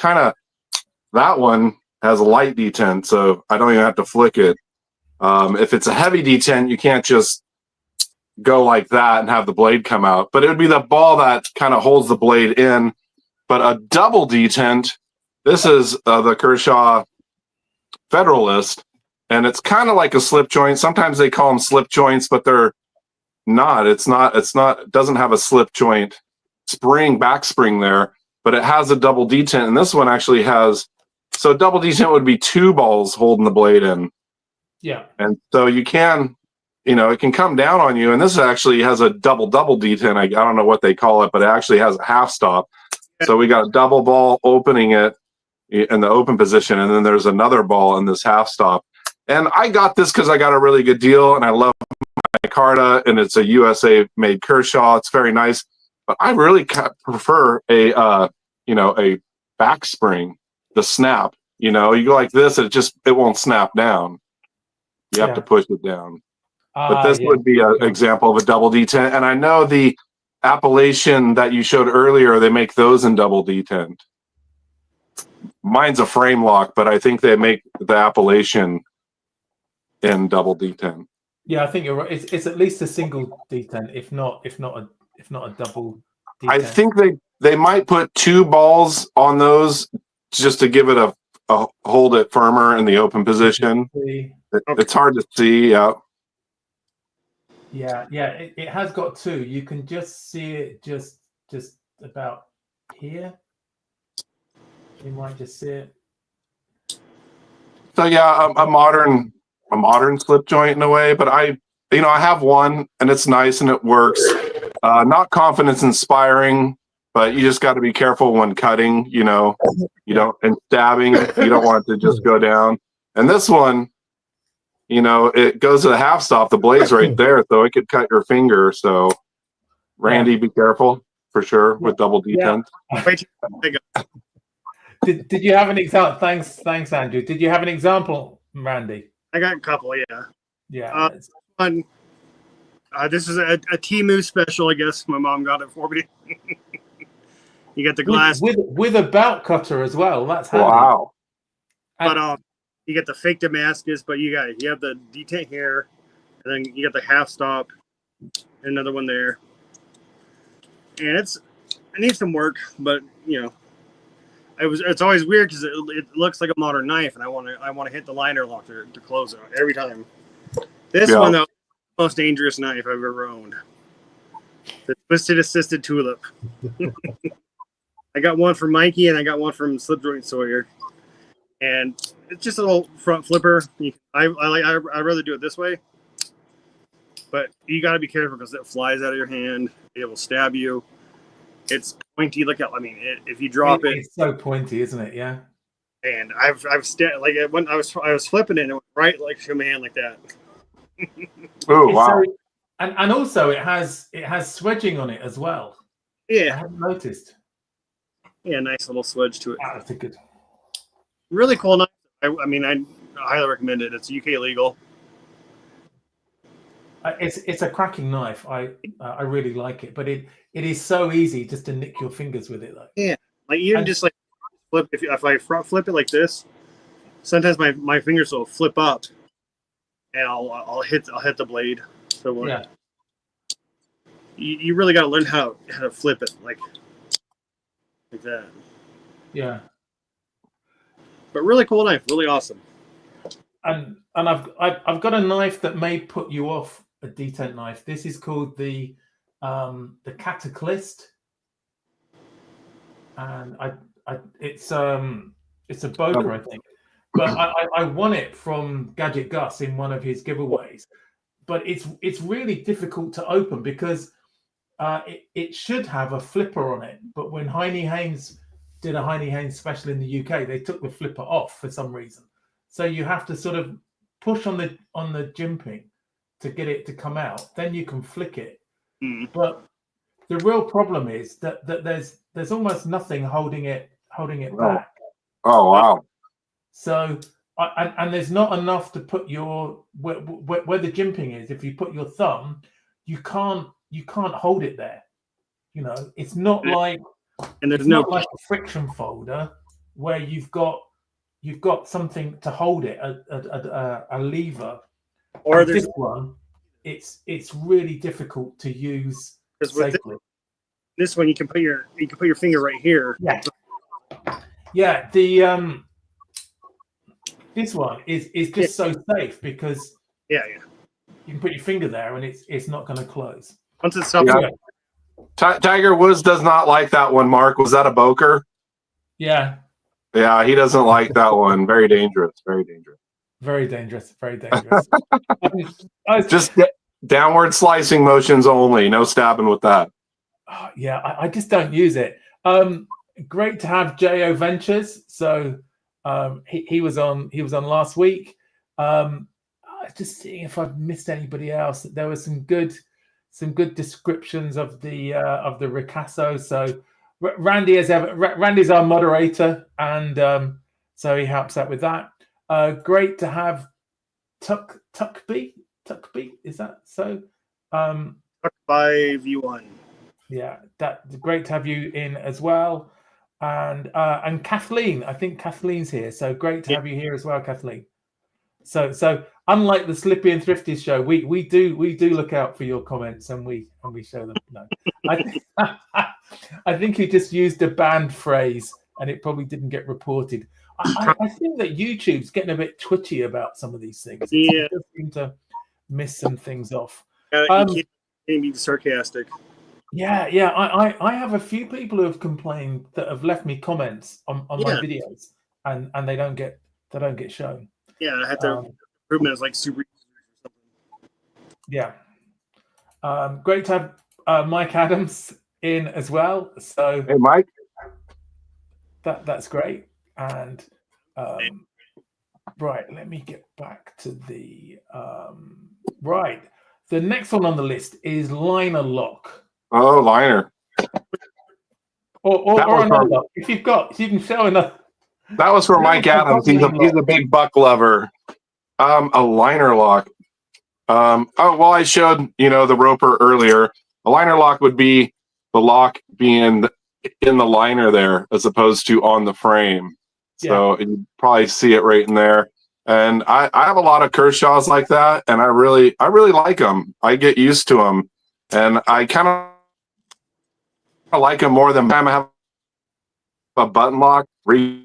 that one has a light detent, so I don't even have to flick it. If it's a heavy detent, you can't just go like that and have the blade come out, but it would be the ball that kind of holds the blade in. But a double detent, this is the Kershaw Federalist, and it's kind of like a slip joint. Sometimes they call them slip joints, but they're not. It doesn't have a slip joint back spring there, but it has a double detent, and this one actually has. So double detent would be two balls holding the blade in. Yeah. And so you can, it can come down on you. And this actually has a double detent. I don't know what they call it, but it actually has a half stop. So we got a double ball opening it in the open position, and then there's another ball in this half stop. And I got this because I got a really good deal, and I love my Carta, and it's a USA made Kershaw. It's very nice, but I really prefer a back spring, the snap. You go like this, it won't snap down. You have to push it down. But this would be an example of a double detent. And I know the Appellation that you showed earlier, they make those in double detent. Mine's a frame lock, but I think they make the Appellation in double detent. Yeah, I think you're right. It's at least a single detent, if not a double detent. I think they might put two balls on those just to give it a hold it firmer in the open position. It's hard to see. Yeah, it has got two. You can just see it just about here. You might just see it. So yeah, a modern slip joint in a way, but I have one and it's nice and it works. Not confidence inspiring, but you just got to be careful when cutting. And stabbing. You don't want it to just go down. And this one, it goes to the half stop. The blade's right there, so it could cut your finger. So, Randy, be careful for sure with double detent. Yeah. Did you have an example? Thanks, Andrew. Did you have an example, Randy? I got a couple. Yeah. Yeah. One. This is a Temu special. I guess my mom got it for me. You got the glass with a bout cutter as well. That's handy. Wow. But you get the fake Damascus, but you have the detent here, and then you got the half stop, and another one there. And it needs some work, but it's always weird because it looks like a modern knife, and I want to hit the liner lock to close it every time. This one though, most dangerous knife I've ever owned. The twisted assisted tulip. I got one from Mikey, and I got one from Slip Joint Sawyer. and it's just a little front flipper. I'd rather do it this way, but you got to be careful because it flies out of your hand. It will stab you. It's pointy. If you drop it, it's so pointy, isn't it? Yeah. And when I was flipping it, and it went right like to my hand like that. Oh wow! So, and also it has swedging on it as well. Yeah, I haven't noticed. Yeah, nice little swedge to it. That's a good. Really cool knife. I highly recommend it. It's UK legal. It's a cracking knife. I really like it, but it is so easy just to nick your fingers with it, though. Yeah, just flip. If I front flip it like this, sometimes my fingers will flip up, and I'll hit the blade. So yeah, you really got to learn how to flip it like that. Yeah. But really cool knife, really awesome. And I've got a knife that may put you off a detent knife. This is called the Cataclysm, and it's a Boker, I think, but I won it from Gadget Gus in one of his giveaways. But it's really difficult to open because it should have a flipper on it. But when Heine Haynes did a Heine Haynes special in the UK, they took the flipper off for some reason. So you have to sort of push on the jimping to get it to come out. Then you can flick it. Mm. But the real problem is that there's almost nothing holding it back. Oh wow! So and there's not enough to put your where the jimping is. If you put your thumb, you can't hold it there. It's not like like a friction folder where you've got something to hold it, a lever. Or and this one, it's really difficult to use safely. This one you can put your finger right here. Yeah. The this one is just so safe because you can put your finger there and it's not going to close. Once it's stopped. Yeah. Tiger Woods does not like that one, Mark. Was that a Boker? Yeah. Yeah, he doesn't like that one. Very dangerous. Very dangerous. Very dangerous. Very dangerous. Just downward slicing motions only. No stabbing with that. Yeah, I just don't use it. Great to have Jo Ventures. So he was on last week. Just seeing if I've missed anybody else. There were some good descriptions of the Ricasso. So Randy Randy's our moderator, and so he helps out with that. Great to have Tuckby. Is that so? Tuck5U1. Yeah, that's great to have you in as well, and Kathleen. I think Kathleen's here, so great to have you here as well, Kathleen. So unlike the Slippy and Thrifty show, we do look out for your comments and we show them. No, I think you just used a banned phrase and it probably didn't get reported. I think that YouTube's getting a bit twitchy about some of these things. It does seem to miss some things off. You can't be sarcastic. Yeah. I have a few people who have complained that have left me comments on my videos and they don't get shown. Yeah, I had to improvement is like super easy or something. Yeah. Great to have Mike Adams in as well. So hey, Mike. That's great. And right, let me get back to the right. The next one on the list is liner lock. Oh, liner. Or another lock. If you can show another. That was for Mike Adams. He's a big buck lover. A liner lock. I showed the roper earlier. A liner lock would be the lock being in the liner there as opposed to on the frame. So you probably see it right in there. And I have a lot of Kershaws like that, and I really like them. I get used to them, and I kind of like them more than I have a button lock. Reach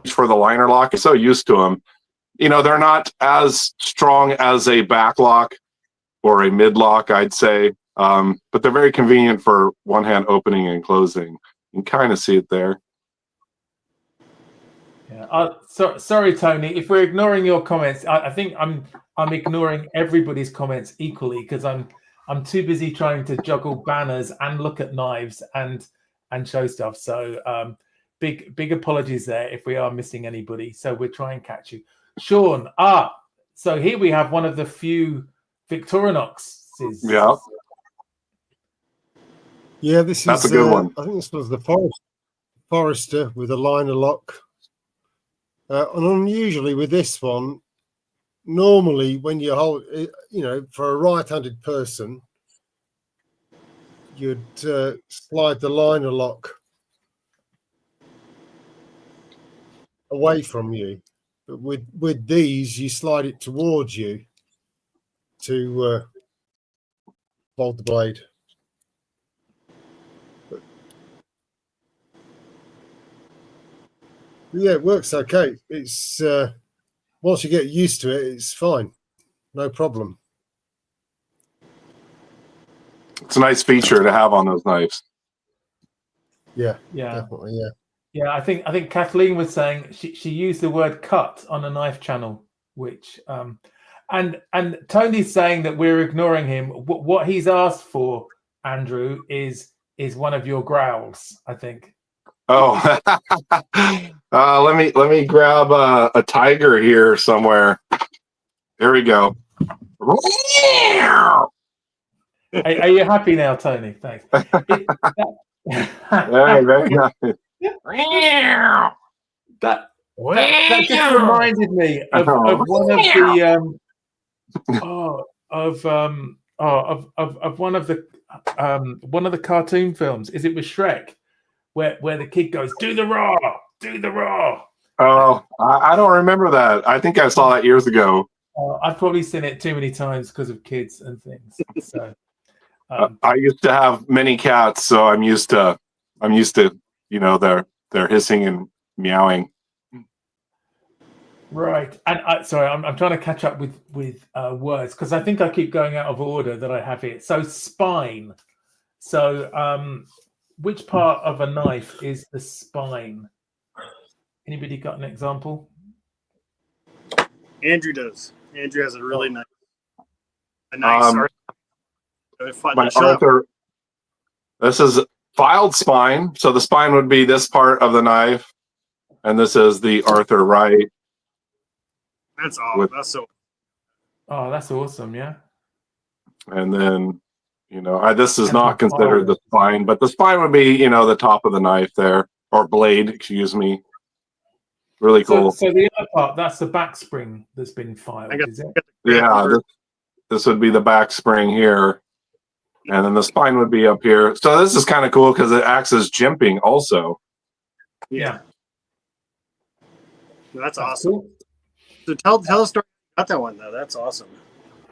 for the liner lock. I'm so used to them. They're not as strong as a back lock or a mid lock, I'd say, but they're very convenient for one hand opening and closing. You can kind of see it there. Yeah. Sorry, Tony. If we're ignoring your comments, I think I'm ignoring everybody's comments equally because I'm too busy trying to juggle banners and look at knives and show stuff. So big apologies there if we are missing anybody. So we'll try and catch you, Sean. So here we have one of the few Victorinoxes. Yeah, Yeah, this that's is a good one. I think this was the Forester with a liner lock. And unusually with this one, normally when you hold, for a right-handed person, you'd slide the liner lock away from you. But with these, you slide it towards you to hold the blade. Yeah, it works okay. It's once you get used to it, it's fine, no problem. It's a nice feature to have on those knives. Yeah, Yeah. definitely. Yeah. Yeah, I think Kathleen was saying she used the word cut on a knife channel, which and Tony's saying that we're ignoring him. What he's asked for, Andrew, is one of your growls, I think. Oh, let me grab a tiger here somewhere. Here we go. Are you happy now, Tony? Thanks. Very nice. That just reminded me of one of the of one of the cartoon films. Is it with Shrek, where the kid goes, "Do the raw, do the raw." Oh, I don't remember that. I think I saw that years ago. I've probably seen it too many times because of kids and things. So I used to have many cats, so I'm used to their hissing and meowing. Right, and sorry, I'm trying to catch up with words because I think I keep going out of order that I have here. So spine. So which part of a knife is the spine? Anybody got an example? Andrew does. Andrew has a really nice My Arthur. This is filed spine. So the spine would be this part of the knife, and this is the Arthur Wright. That's awesome. That's so. Oh, that's awesome! Yeah. And then, this is not considered the spine, but the spine would be, the top of the knife there, or blade, excuse me. Really cool. So the other part, that's the back spring that's been filed, is it? Yeah, this would be the back spring here. And then the spine would be up here. So this is kind of cool because it acts as jimping also. Yeah. That's awesome. Cool. So tell the story about that one, though. That's awesome.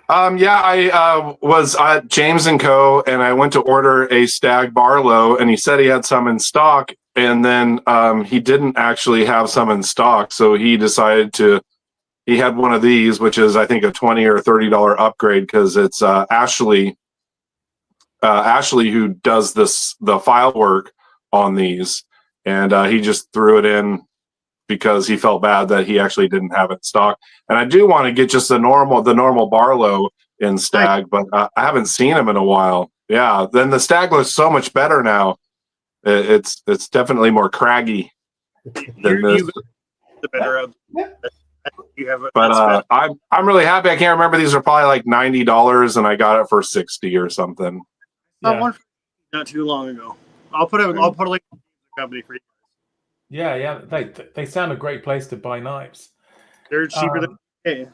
Yeah, I was at James & Co. and I went to order a Stag Barlow, and he said he had some in stock, and then he didn't actually have some in stock, so he decided he had one of these, which is I think a $20 or $30 upgrade because it's Ashley who does the file work on these, and he just threw it in because he felt bad that he actually didn't have it in stock. And I do want to get just the normal Barlow in Stag, but I haven't seen him in a while. Yeah, then the Stag looks so much better now. It's definitely more craggy than this. The better of you have. But I'm really happy. I can't remember, these are probably like $90, and I got it for $60 or something. One not too long ago. I'll put a link to the company for you. Yeah, they sound a great place to buy knives. They're cheaper than UK.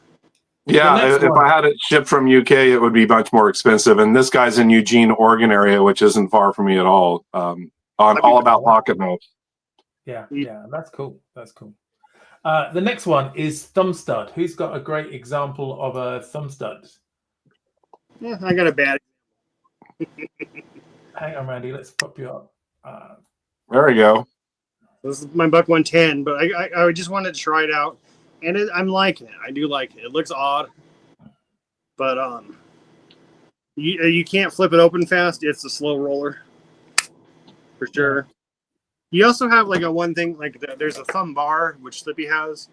Yeah, if I had it shipped from UK, it would be much more expensive. And this guy's in Eugene, Oregon area, which isn't far from me at all. On All About Pocket Knives. Yeah, that's cool. That's cool. The next one is thumb stud. Who's got a great example of a thumb stud? Yeah, I got a bad. Hang on, Randy. Let's pop you up. There we go. This is my Buck 110, but I just wanted to try it out, and I'm liking it. I do like it. It looks odd, but you can't flip it open fast. It's a slow roller, for sure. You also have like a one thing, like there's a thumb bar, which Slippy has,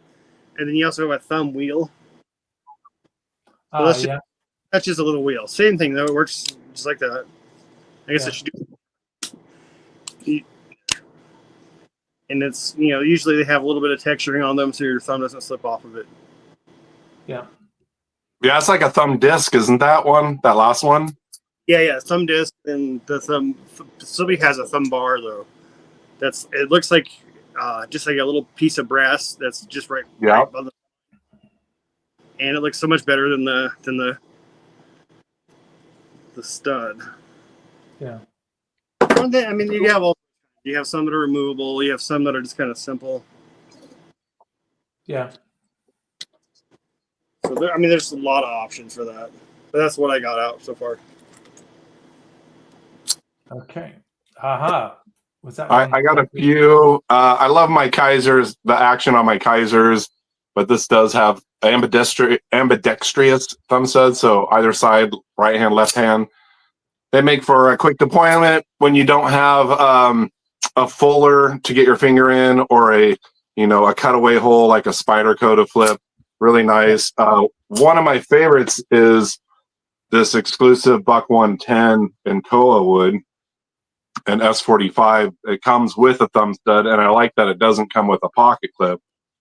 and then you also have a thumb wheel. So that's just, Yeah. that's just a little wheel. Same thing though. It works just like that. I guess Yeah. it should do. And it's, usually they have a little bit of texturing on them so your thumb doesn't slip off of it. Yeah. Yeah, it's like a thumb disc, isn't that one? That last one? Yeah, thumb disc and the thumb. Slippy has a thumb bar though. It looks like just like a little piece of brass that's just right Yeah. above the, and it looks so much better than the stud. Yeah. One thing, I mean, you have some that are removable. You have some that are just kind of simple. Yeah. So there's a lot of options for that. But that's what I got out so far. Okay. Haha. Was that I got a few. I love my Kaisers, the action on my Kaisers, but this does have ambidextrous thumb studs, so either side, right hand, left hand. They make for a quick deployment when you don't have a fuller to get your finger in, or a cutaway hole like a spider coat to flip. Really nice. One of my favorites is this exclusive Buck 110 in Koa wood. An S45. It comes with a thumb stud, and I like that it doesn't come with a pocket clip.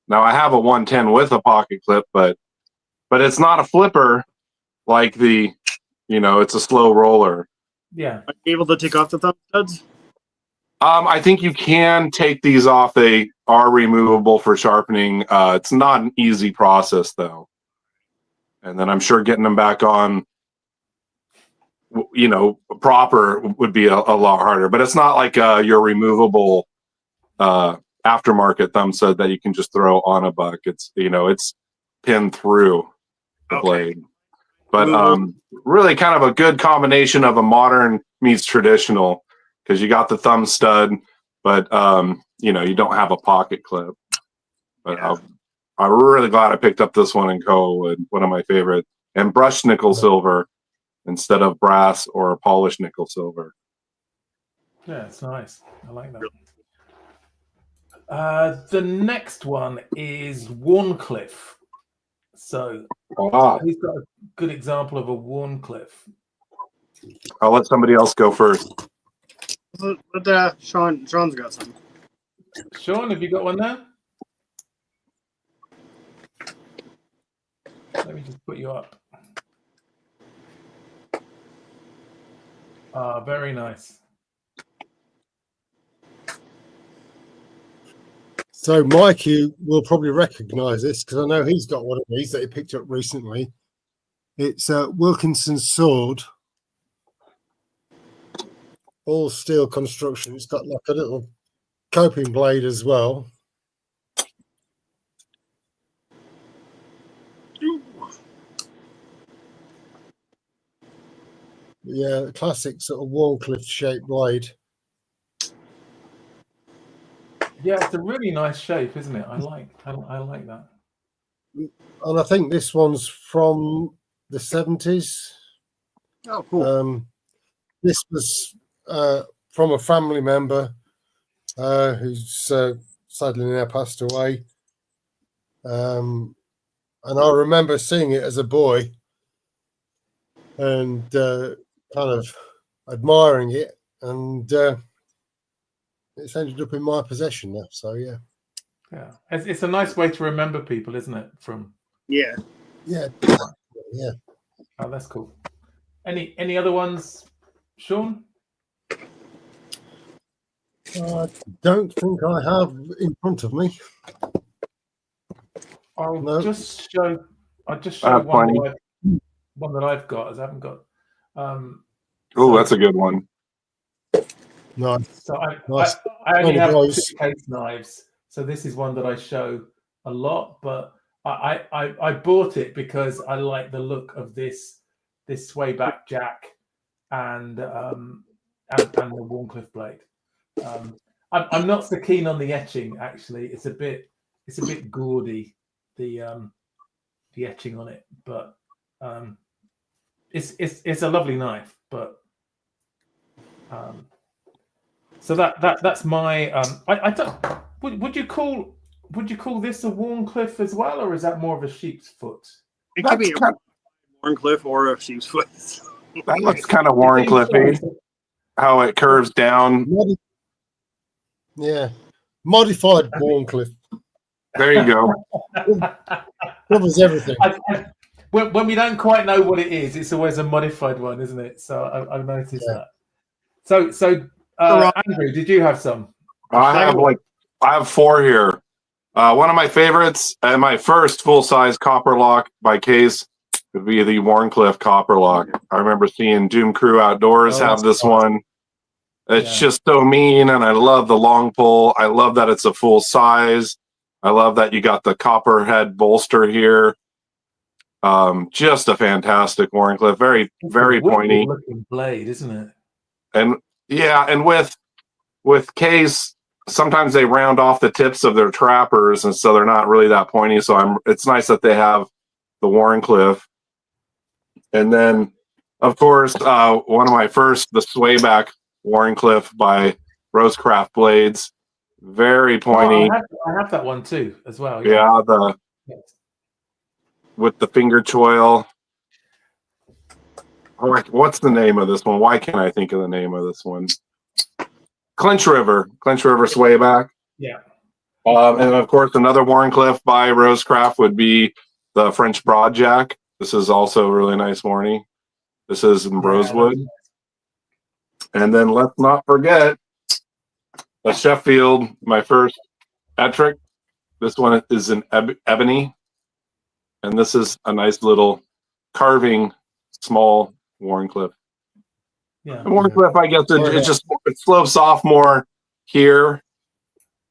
Now I have a 110 with a pocket clip, but it's not a flipper like it's a slow roller. Yeah. Are you able to take off the thumb studs? I think you can take these off. They are removable for sharpening. It's not an easy process though. And then I'm sure getting them back on proper would be a lot harder, but it's not like your removable aftermarket thumb stud that you can just throw on a buck. It's it's pinned through the blade, but really kind of a good combination of a modern meets traditional, because you got the thumb stud, but you don't have a pocket clip. But Yeah. I'm really glad I picked up this one in Koa wood, one of my favorite, and brushed nickel silver instead of brass or polished nickel silver. Yeah, it's nice. I like that. The next one is Warncliffe. So who's got a good example of a Warncliffe? I'll let somebody else go first. But Sean's got some. Sean, have you got one there? Let me just put you up. Very nice. So Mikey will probably recognise this because I know he's got one of these that he picked up recently. It's a Wilkinson sword, all steel construction. It's got like a little coping blade as well. Yeah, classic sort of Warncliffe shaped blade. Yeah, it's a really nice shape, isn't it? I like that. And I think this one's from the 70s. Oh, cool. This was from a family member who's sadly now passed away. And I remember seeing it as a boy and kind of admiring it, and it's ended up in my possession now. So yeah, It's a nice way to remember people, isn't it? Yeah. Oh, that's cool. Any other ones, Sean? I don't think I have in front of me. I'll just show one that I've got, as I haven't got. That's a good one. Nice. So Nice. I only have 2 case knives, so this is one that I show a lot. But I bought it because I like the look of this sway back jack and the Warncliffe blade. I'm not so keen on the etching. Actually, it's a bit gaudy, the etching on it, but it's a lovely knife. But So that's my. I don't. Would you call this a Warncliffe as well, or is that more of a sheep's foot? It could That's be a kind Warncliffe or a sheep's foot. that looks kind of Warncliffe-y, how it curves down. Yeah, modified Warncliffe There you go. covers everything. When we don't quite know what it is, it's always a modified one, isn't it? So I've noticed that. So Andrew, did you have some? I have 4 here. One of my favorites and my first full-size copper lock by Case would be the Warncliffe copper lock. I remember seeing Doom Crew Outdoors have this one. It's just so mean, and I love the long pull. I love that it's a full size. I love that you got the copper head bolster here. Just a fantastic Warncliffe. Very, very pointy. Looking blade, isn't it? And yeah, and with Case, sometimes they round off the tips of their trappers, and so they're not really that pointy. So it's nice that they have the Warncliffe. And then, of course, one of my first, the Swayback Warncliffe by Rosecraft Blades. Very pointy. I have that one too, as well. Yeah, with the finger choil. What's the name of this one? Why can't I think of the name of this one? Clinch River Swayback. Yeah. And of course, another Warncliffe by Rosecraft would be the French Broadjack. This is also really nice morning. This is in rosewood. And then let's not forget the Sheffield, my first Ettrick. This one is in ebony. And this is a nice little carving, small Warncliffe. Yeah. Warncliffe, I guess it slopes off more here.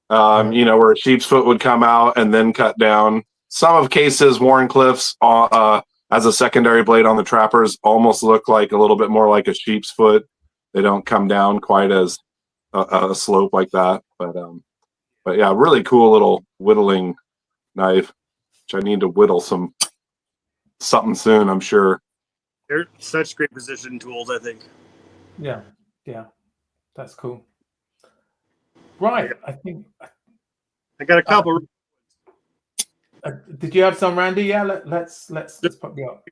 Where a sheep's foot would come out and then cut down. Some of Case's Warncliffes as a secondary blade on the trappers almost look like a little bit more like a sheep's foot. They don't come down quite as a slope like that. But yeah, really cool little whittling knife, which I need to whittle something soon, I'm sure. They're such great precision tools, I think. Yeah, that's cool. Right, I think I got a couple. Did you have some, Randy? Yeah, let's pop you up.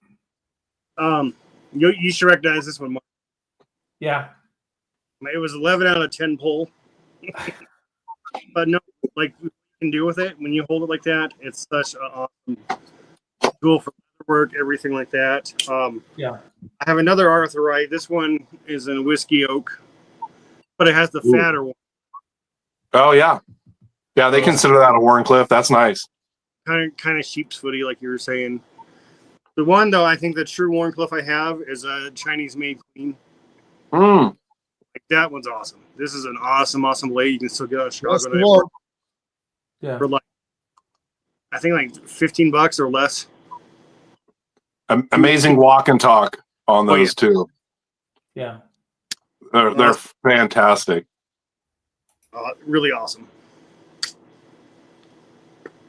You should recognize this one, Mark. Yeah, it was 11 out of 10 pull. But no, like what you can do with it when you hold it like that, it's such an awesome tool for work, everything like that. Yeah. I have another Arthurite. This one is in whiskey oak, but it has the fatter one. Oh yeah, they consider that a Warncliffe. That's nice. Kind of sheep's footy, like you were saying. The one though, I think the true Warncliffe I have is a Chinese made queen. Like that one's awesome. This is an awesome blade. You can still get out of Chicago. For like, I think like $15 or less. Amazing walk and talk on those too. Yeah, they're fantastic. Really awesome.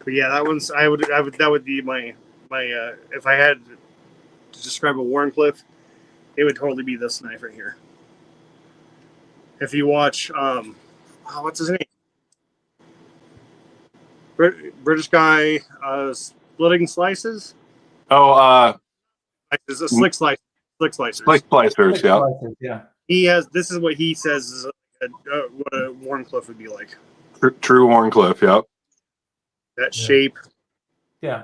But yeah, that one's that would be my if I had to describe a Warncliffe, it would totally be this knife right here. If you watch what's his name? British guy, Splitting Slices. It's a slick slicer. Slick slicers, yeah. He has. This is what he says is what a Warncliffe would be like. True Warncliffe, yep. That shape. Yeah.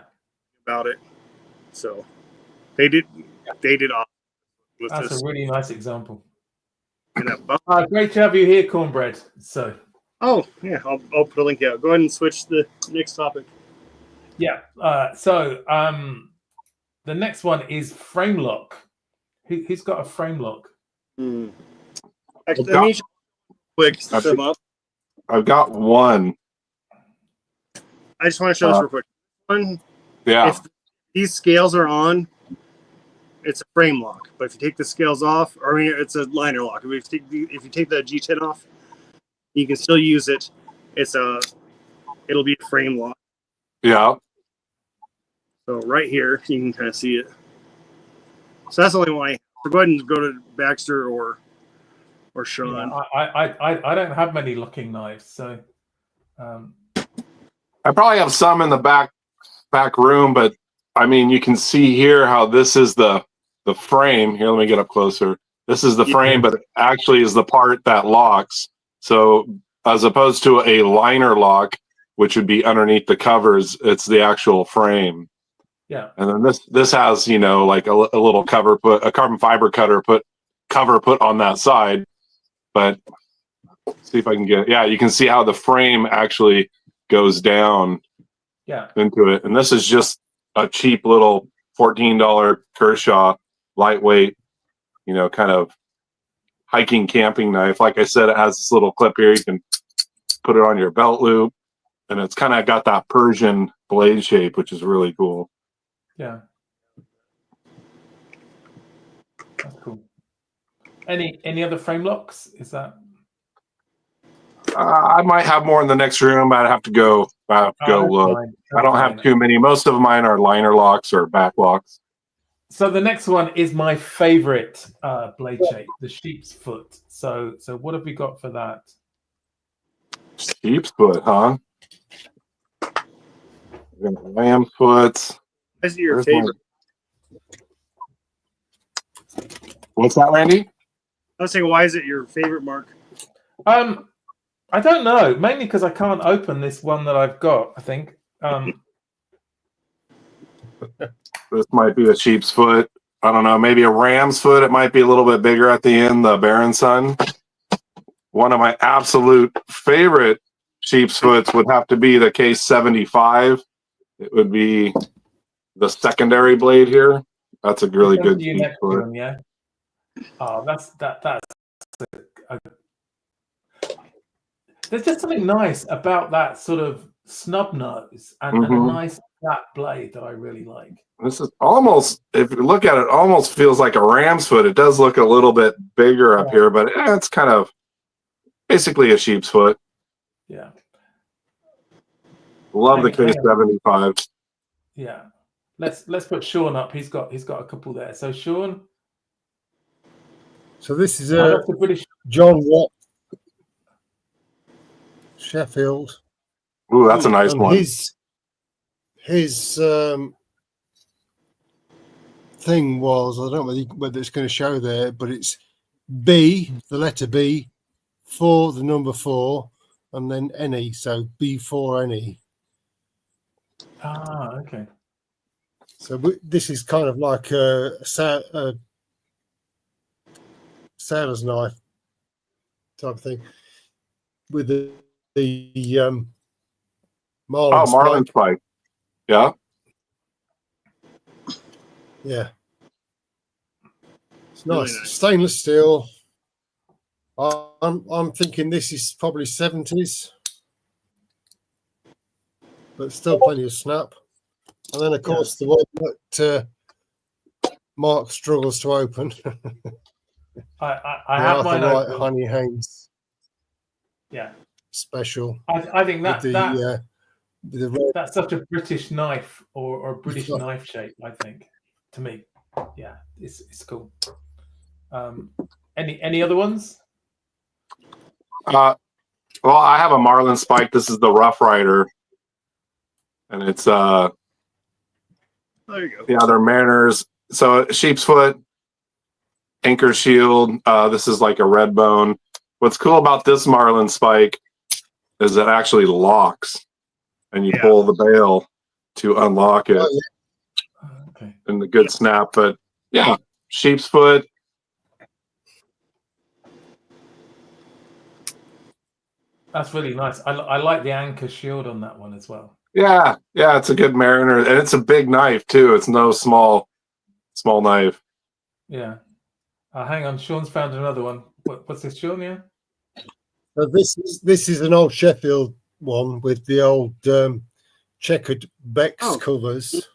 About it. So they did awesome. That's a really nice example. You great to have you here, Cornbread. So. Oh yeah, I'll put a link out. Go ahead and switch the next topic. Yeah. The next one is frame lock. Who's got a frame lock? Actually, let me quick sum up. I've got one. I just want to show this real quick. One. Yeah. If these scales are on, it's a frame lock. But if you take the scales off, it's a liner lock. If you take the G10 off, you can still use it. It'll be a frame lock. Yeah. So right here, you can kind of see it. So that's the only one I have. So go ahead and go to Baxter or or Sean. Yeah, I don't have many locking knives, so I probably have some in the back room, but I mean, you can see here how this is the frame. Here, let me get up closer. This is the frame, but it actually is the part that locks. So as opposed to a liner lock, which would be underneath the covers, it's the actual frame. yeah. And then this has, you know, like a little cover a carbon fiber cover put on that side. But see if I can get, yeah, you can see how the frame actually goes down into it. And this is just a cheap little $14 Kershaw lightweight, you know, kind of hiking camping knife. Like I said, it has this little clip here. You can put it on your belt loop, and it's kind of got that Persian blade shape, which is really cool. Yeah. That's cool. Any other frame locks? Is that? I might have more in the next room. I'd have to go. Look. I don't have too many. Most of mine are liner locks or back locks. So the next one is my favorite blade shape, the sheep's foot. So what have we got for that? Sheep's foot, huh? Lamb foot. Is it your favorite? What's that, Randy? I was saying, why is it your favorite, Mark? I don't know. Mainly because I can't open this one that I've got, I think. This might be a sheep's foot. I don't know. Maybe a ram's foot. It might be a little bit bigger at the end, the Baron Sun. One of my absolute favorite sheep's foots would have to be the Case 75. It would be the secondary blade here. That's a really good sheep's foot. One, yeah. Oh, that's there's just something nice about that sort of snub nose and a nice flat blade that I really like. This is almost, if you look at it, almost feels like a ram's foot. It does look a little bit bigger up here, but it's kind of basically a sheep's foot. Yeah. Love the Case 75. Yeah. Let's put Sean up. He's got a couple there. So Sean. So this is a British John Watt Sheffield. Ooh, that's a nice one. His thing was, I don't know whether it's going to show there, but it's B, the letter B, 4, the number 4, and then NE, so B4NE. Ah, okay. So this is kind of like a sailor's knife type of thing with the Marlin spike. Yeah. Yeah. It's nice. Really nice. Stainless steel. I'm thinking this is probably 70s, but still plenty of snap. And then, of course, the one that Mark struggles to open. I have mine open. Honey Haynes. Yeah. Special. I think that's such a British knife or a British knife shape, I think, to me. Yeah, it's cool. Any other ones? Well, I have a Marlin spike. This is the Rough Rider. And it's there you go. Yeah, they're Mariners. So sheep's foot, anchor shield. This is like a red bone. What's cool about this Marlin spike is it actually locks, and you pull the bail to unlock it. Oh, yeah. Okay. And the good snap, but yeah, sheep's foot. That's really nice. I like the anchor shield on that one as well. Yeah, it's a good Mariner, and it's a big knife too. It's no small knife. Yeah. Hang on, Sean's found another one. What's this, Sean? Yeah. So this is an old Sheffield one with the old checkered Beck's covers.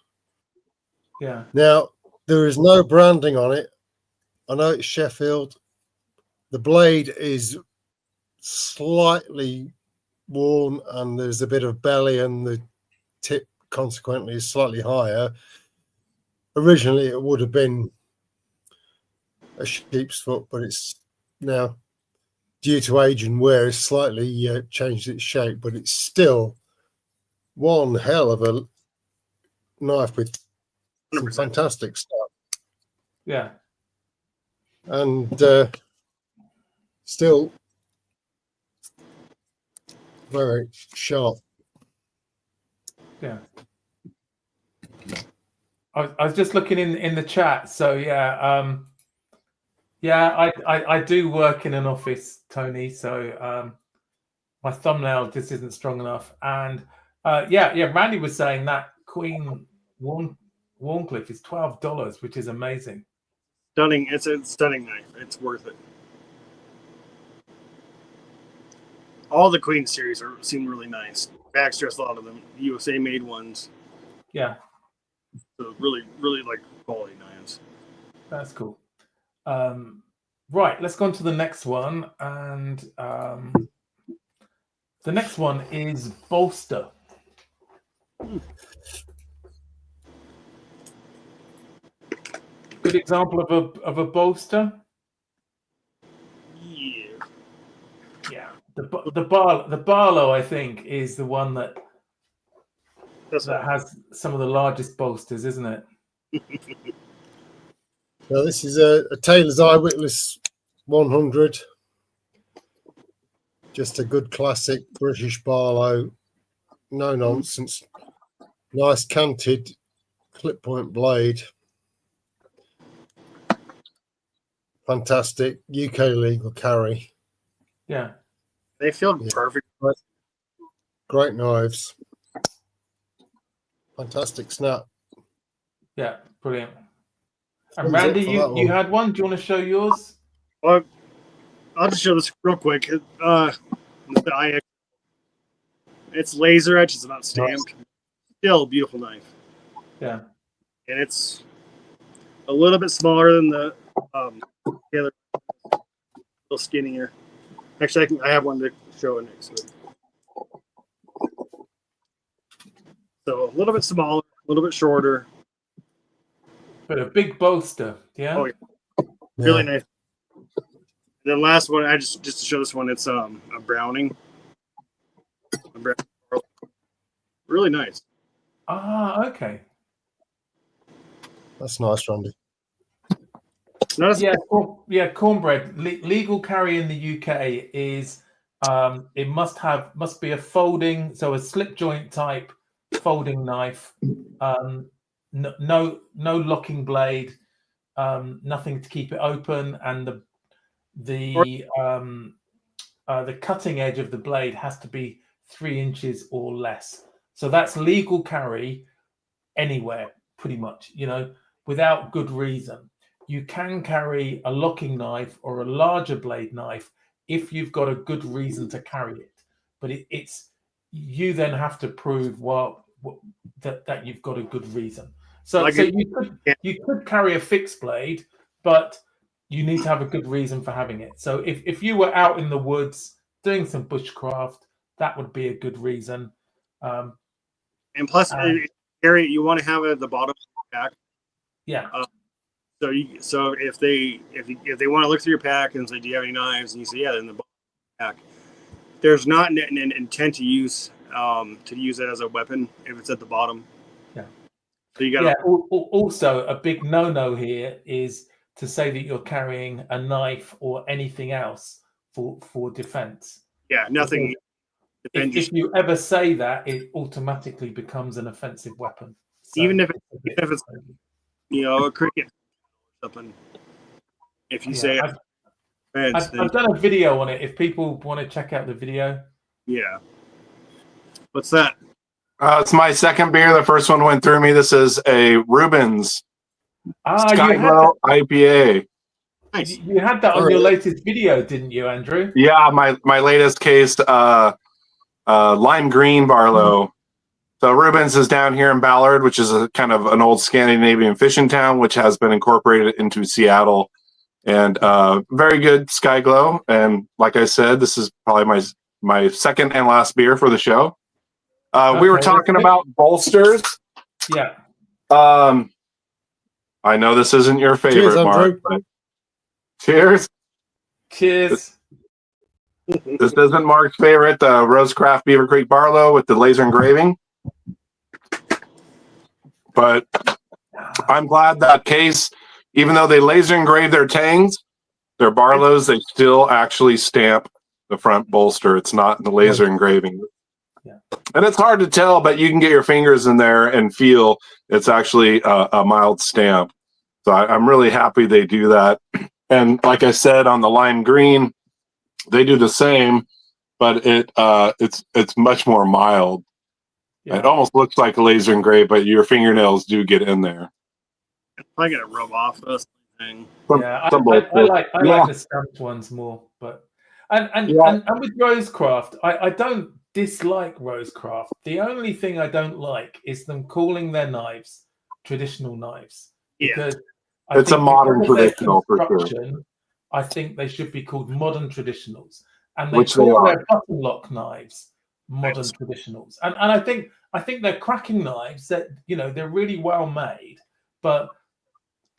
Yeah. Now there is no branding on it. I know it's Sheffield. The blade is slightly worn, and there's a bit of belly, and the tip consequently is slightly higher. Originally, it would have been a sheep's foot, but it's now due to age and wear, has slightly changed its shape, but it's still one hell of a knife with some 100%. fantastic stuff. Yeah. And still very sharp. Yeah. I was just looking in the chat. So yeah, I do work in an office, Tony. So my thumbnail just isn't strong enough. And yeah, Randy was saying that Queen Warncliffe is $12, which is amazing. Stunning. It's a stunning knife. It's worth it. All the Queen series seem really nice. Backstress, a lot of them. USA made ones. Yeah, So really, really like quality knives. that's cool. Right, let's go on to the next one. And the next one is bolster. Good example of a bolster. Yeah. Yeah, the Barlow, I think, is the one that has some of the largest bolsters, isn't it? So this is a Taylor's Eyewitness 100. Just a good classic British Barlow. No nonsense. Nice canted clip point blade. Fantastic UK legal carry. Yeah. They feel perfect. Great knives. Fantastic snap. Yeah, brilliant. And Thumbs up Randy, for you that one. had one. Do you want to show yours? Well, I'll just show this real quick. The IX. It's laser etch. It's not stamped. Still a beautiful knife. Yeah. And it's a little bit smaller than the other. A little skinnier. Actually, I have one to show it next week. So a little bit smaller, a little bit shorter. But a big bolster. Yeah. Oh, yeah. Really nice. And then last one, I just to show this one, it's a Browning. Really nice. Ah, okay. That's nice, Randy. Yeah, cornbread. Legal carry in the UK is it must be a folding, so a slip joint type folding knife. No locking blade, nothing to keep it open, and the cutting edge of the blade has to be 3 inches or less. So that's legal carry anywhere, pretty much, without good reason. You can carry a locking knife or a larger blade knife if you've got a good reason to carry it. But it's you then have to prove that you've got a good reason. So you could carry a fixed blade, but you need to have a good reason for having it. So if you were out in the woods doing some bushcraft, that would be a good reason. And plus, carry you want to have it at the bottom of the pack. Yeah. So if they want to look through your pack and say, "Do you have any knives?" and you say, "Yeah," in the bottom of the pack, there's not an intent to use it as a weapon if it's at the bottom. Yeah. So you got. Yeah. Also, a big no-no here is to say that you're carrying a knife or anything else for defense. Yeah, nothing. If you ever say that, it automatically becomes an offensive weapon. So even if it's a cricket or something. If you say I've done a video on it. If people want to check out the video. Yeah. What's that? It's my second beer. The first one went through me. This is a Rubens Sky Glow IPA. Nice. You had that on your latest video, didn't you, Andrew? Yeah, my latest case, lime green Barlow. So Rubens is down here in Ballard, which is a kind of an old Scandinavian fishing town, which has been incorporated into Seattle. And very good Sky Glow. And like I said, this is probably my second and last beer for the show. We were talking about bolsters. Yeah. I know this isn't your favorite, Cheers, Mark. But cheers. Cheers. This isn't Mark's favorite, the Rosecraft Beaver Creek Barlow with the laser engraving. But I'm glad that case, even though they laser engrave their tangs, their Barlows, they still actually stamp the front bolster. It's not the laser engraving. Yeah. And it's hard to tell, but you can get your fingers in there and feel it's actually a mild stamp. So I'm really happy they do that. And like I said, on the lime green, they do the same, but it's much more mild. Yeah. It almost looks like a laser engrave, but your fingernails do get in there. I gotta rub off this thing. Yeah, I like the stamped ones more, but and with Rosecraft, I don't dislike Rosecraft. The only thing I don't like is them calling their knives traditional knives, because it's a modern traditional for sure. I think they should be called modern traditionals, and they Which call they their button lock knives modern traditionals. And I think they're cracking knives that, you know, they're really well made, but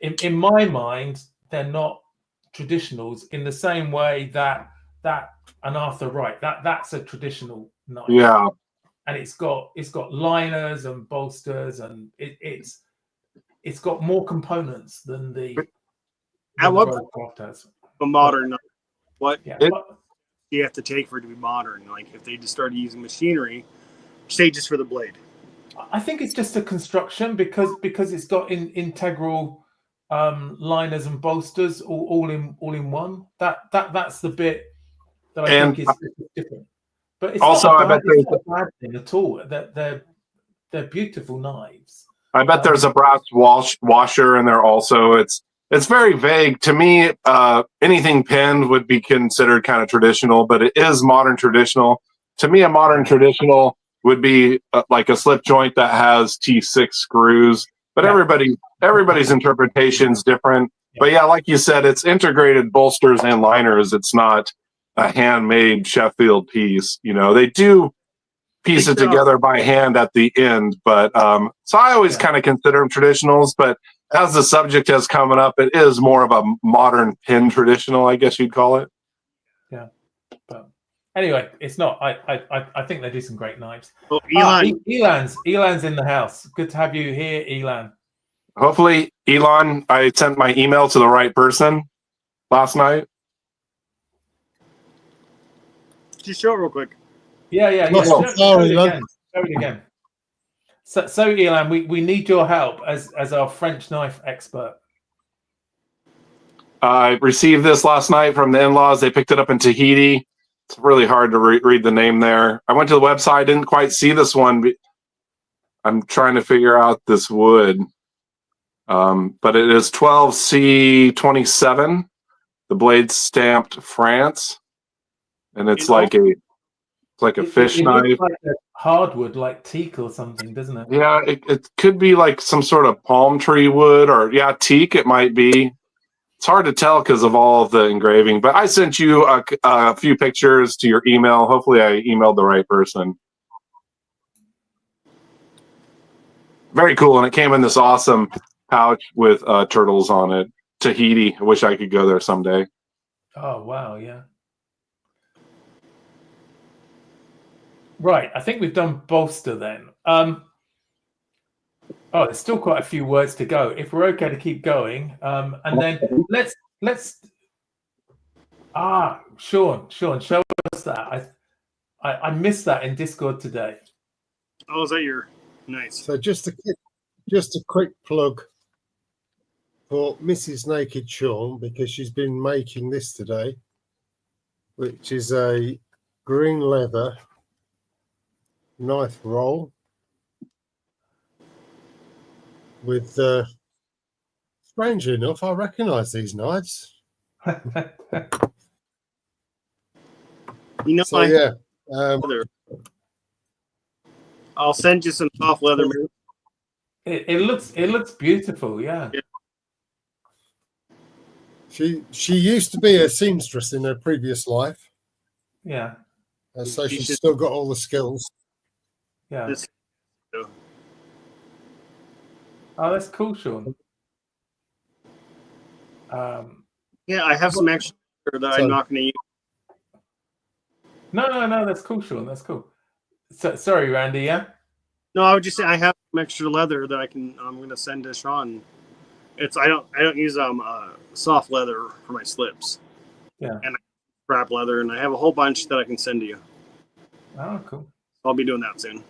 in my mind, they're not traditionals in the same way that an Arthur Wright, that's a traditional knife. Yeah. And it's got liners and bolsters, and it's got more components than the Rosecraft has. A modern knife. What do you have to take for it to be modern? Like if they just started using machinery, say just for the blade. I think it's just a construction because it's got integral liners and bolsters all in one. That's the bit that I think is different. But it's also not a bad thing at all. They're beautiful knives. I bet there's a brass washer in there also. It's very vague to me. Anything pinned would be considered kind of traditional, but it is modern traditional. To me, a modern traditional would be like a slip joint that has T6 screws. But everybody's interpretation is different. Yeah. But yeah, like you said, it's integrated bolsters and liners. It's not a handmade Sheffield piece. You know, they do piece it together by hand at the end. But so I always kind of consider them traditionals. But as the subject has coming up, it is more of a modern pin traditional, I guess you'd call it. Yeah. But anyway, it's not. I think they do some great knives. Well, Elan's in the house. Good to have you here, Elan. Hopefully, Elon, I sent my email to the right person last night. Just show it real quick. Yeah. Show it again. So Elan, we need your help as our French knife expert. I received this last night from the in-laws. They picked it up in Tahiti. It's really hard to read the name there. I went to the website, didn't quite see this one. I'm trying to figure out this wood. But it is 12C27. The blade's stamped France. And it's like a fish knife. Looks like a hardwood, like teak or something, doesn't it? Yeah, it could be like some sort of palm tree wood, or teak it might be. It's hard to tell because of all of the engraving, but I sent you a few pictures to your email. Hopefully I emailed the right person. Very cool. And it came in this awesome pouch with turtles on it. Tahiti. I wish I could go there someday. Oh, wow. Yeah. Right. I think we've done bolster then. There's still quite a few words to go. If we're okay to keep going, and then let's Sean, show us that. I missed that in Discord today. Oh, is that your nice? So just a quick plug for Mrs. Naked Sean, because she's been making this today, which is a green leather knife roll with strangely enough, I recognize these knives. You know, so yeah, I'll send you some soft leather. It looks beautiful. Yeah. She used to be a seamstress in her previous life. Yeah. So she's still got all the skills. Yeah. Oh, that's cool, Sean. Yeah, I have some extra that I'm not going to use. No. That's cool, Sean. That's cool. So, sorry, Randy. Yeah. No, I would just say I have some extra leather that I'm gonna send to Sean. I don't use soft leather for my slips. Yeah. And scrap leather, and I have a whole bunch that I can send to you. Oh, cool. I'll be doing that soon.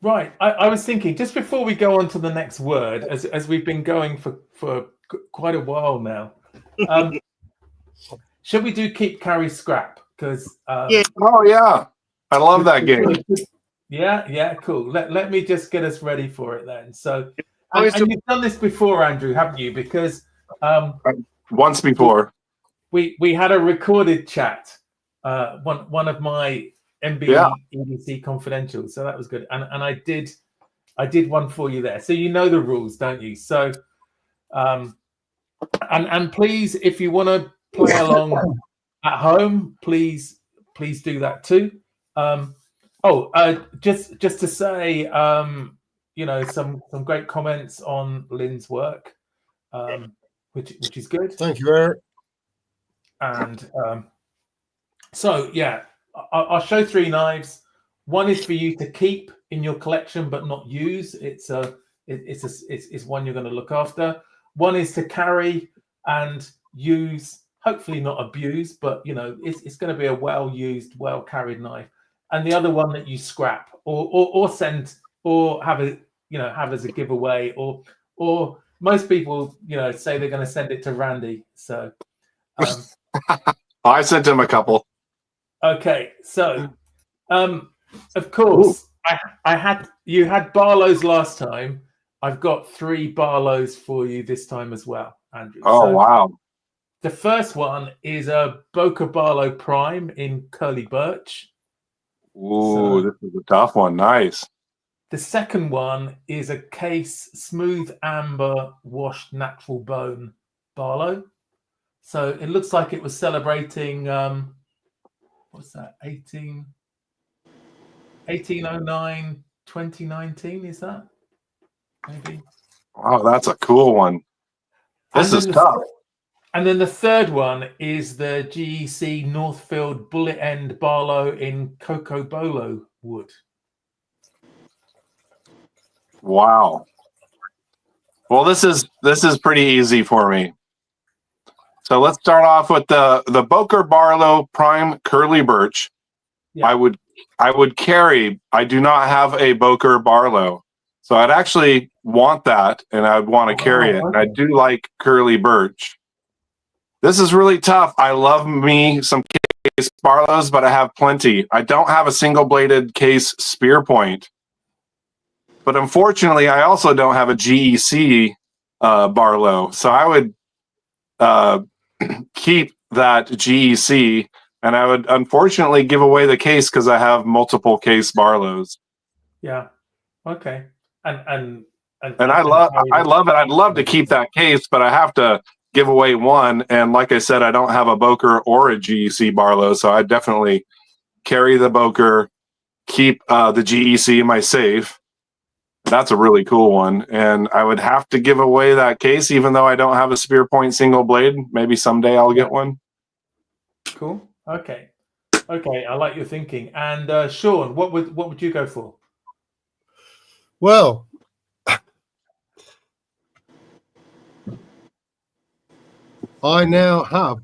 Right. I was thinking just before we go on to the next word, as we've been going for quite a while now, should we do keep, carry, scrap? Because Yeah. Oh yeah, I love that game. Yeah, cool. Let me just get us ready for it then. So, Always and you've done this before, Andrew, haven't you? Because Once before. we had a recorded chat, one of my MB Yeah. EDC confidential, so that was good. And I did one for you there, so you know the rules, don't you? So, and please, if you want to play along at home, please do that too. Just to say, some great comments on Lynn's work, which is good. Thank you, Eric. And so yeah, I'll show 3 knives. One is for you to keep in your collection but not use. It's one you're going to look after. One is to carry and use, hopefully not abuse, but it's going to be a well-used, well-carried knife. And the other one that you scrap or send or have as a giveaway, or most people say they're going to send it to Randy. So I sent him a couple. okay, so of course you had Barlow's last time. I've got 3 Barlows for you this time as well, Andrew. Oh, wow. The first one is a Boca Barlow Prime in Curly Birch. Ooh, this is a tough one. Nice. The second one is a Case Smooth Amber Washed Natural Bone Barlow. So it looks like it was celebrating, what's that, 1809, 2019, is that? Maybe. Oh, that's a cool one. This is tough. And then the third one is the GEC Northfield Bullet End Barlow in Coco Bolo wood. Wow. Well, this is pretty easy for me. So let's start off with the Boca Barlow Prime Curly Birch. Yeah. I would carry. I do not have a Boca Barlow, so I'd actually want that, and I'd want to carry it. Okay. And I do like Curly Birch. This is really tough. I love me some Case Barlows, but I have plenty. I don't have a single-bladed Case Spear Point. But unfortunately, I also don't have a GEC Barlow. So I would keep that GEC, and I would unfortunately give away the case because I have multiple Case Barlows. Yeah. Okay. And I love it. I'd love to keep that case, but I have to give away one. And like I said, I don't have a Boker or a GEC Barlow, so I definitely carry the Boker, keep the GEC in my safe. That's a really cool one. And I would have to give away that case, even though I don't have a Spear Point single blade. Maybe someday I'll get one. Cool. Okay. I like your thinking. And Sean, what would you go for? Well, I now have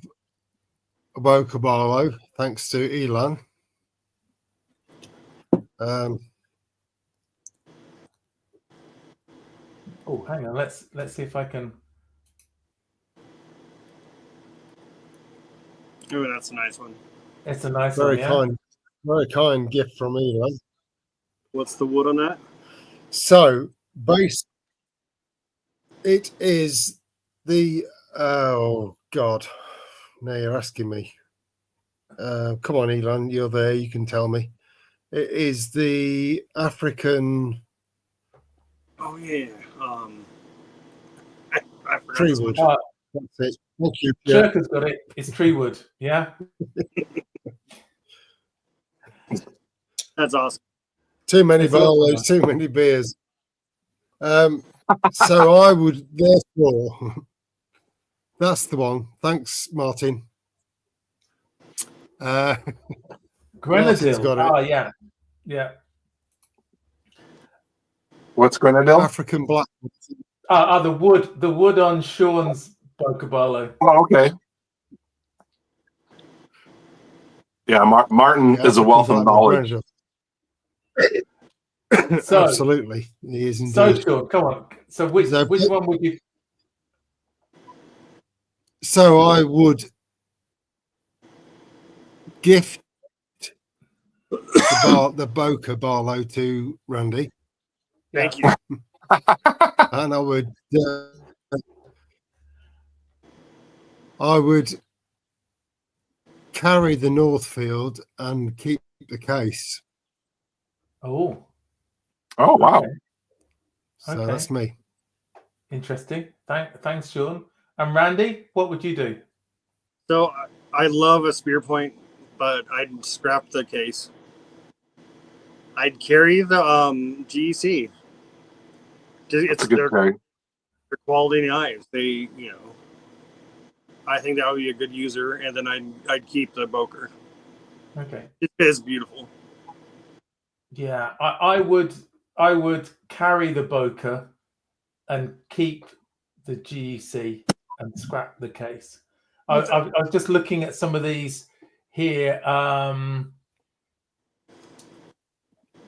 a Boca Barlow, thanks to Elon. Oh, hang on. Let's see if I can. Oh, that's a nice one. It's a nice one. Very kind gift from Elon. What's the wood on that? So, it is the oh God. Now you're asking me. Come on, Elon, you're there. You can tell me. It is the African. Oh yeah. I forgot. Tree wood. That's it. Thank you. Shirka's got it. It's tree wood. Yeah. That's awesome. Too many Barlows, too many beers. So I would therefore. That's the one. Thanks, Martin. Martin's Grenadille. got it. Oh, yeah. Yeah. What's Grenadille? African black. The wood on Sean's Bocabalo. Oh, okay. Yeah, Martin Yeah, is a African wealth of blackwood knowledge. Grenadille. So, Absolutely, he is so indeed. Sean, come on. So which one would you? So I would gift the Boca Barlow to Randy, Thank you. and I would carry the Northfield and keep the case. Oh, Oh, wow. okay. So Okay. that's me. Interesting. Thanks, Sean. And Randy, what would you do? So I love a spear point, but I'd scrap the case. I'd carry the GEC. That's a good They're thing. quality knives. I think that would be a good user, and then I'd keep the Boker. Okay. It is beautiful. Yeah, I would carry the Boca and keep the GEC and scrap the case. I was just looking at some of these here.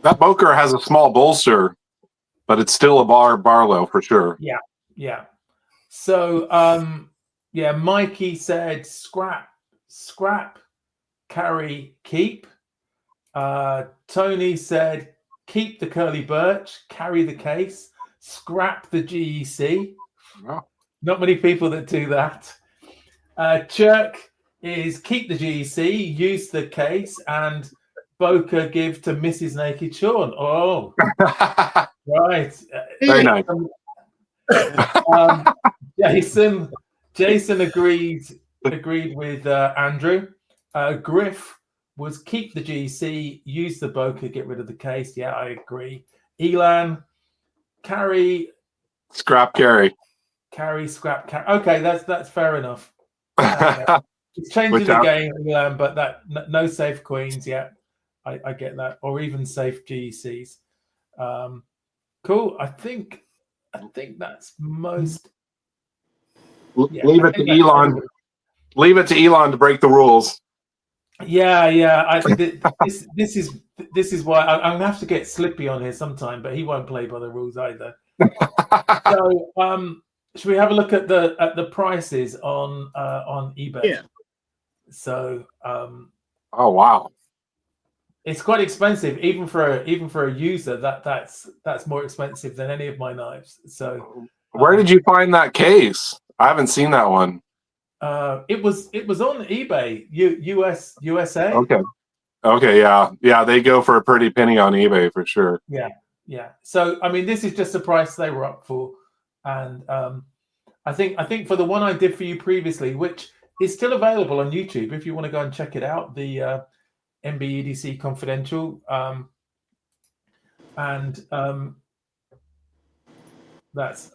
That Boker has a small bolster, but it's still a Barlow for sure. Yeah. So yeah, Mikey said scrap, carry, keep. Tony said keep the curly birch, carry the case, scrap the GEC. Wow. Not many people that do that. Chirk is keep the GEC, use the case, and Boca give to Mrs. Naked Sean. Oh, right. Very nice. Jason agreed with Andrew. Griff was keep the GC, use the Boca, get rid of the case. Yeah, I agree. Elan, carry, Scrap carry. scrap, carry. Okay, that's fair enough. It's changing the game, Elan, but no safe queens yet. I get that, or even safe GCs. Cool. I think that's most. Yeah, leave it to Elon. Leave it to Elon to break the rules. Yeah. This is why I'm gonna have to get Slippy on here sometime, but he won't play by the rules either. So, should we have a look at the prices on eBay? Yeah. So, oh wow, it's quite expensive, even for a user. That's more expensive than any of my knives. So, where did you find that case? I haven't seen that one. It was on eBay, USA. Okay, yeah, they go for a pretty penny on eBay for sure. Yeah. So I mean, this is just the price they were up for, and I think for the one I did for you previously, which is still available on YouTube if you want to go and check it out, the MBEDC Confidential, and that's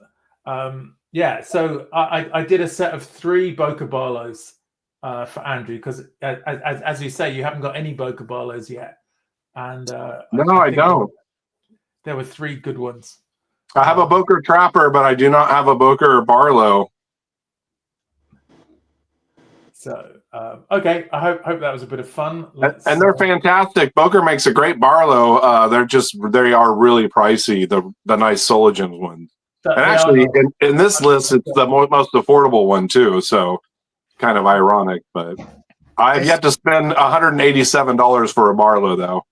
yeah. So I did a set of 3 Boca Barlows for Andrew, because as you say, you haven't got any Boca Barlows yet, and no, I don't. There were 3 good ones. I have a Boker Trapper, but I do not have a Boker Barlow. So okay, I hope that was a bit of fun. And they're fantastic. Boker makes a great Barlow. They are really pricey. The nice Soligen ones. And actually, in this list, it's the most affordable one too. So kind of ironic, but I've yet to spend $187 for a Barlow though.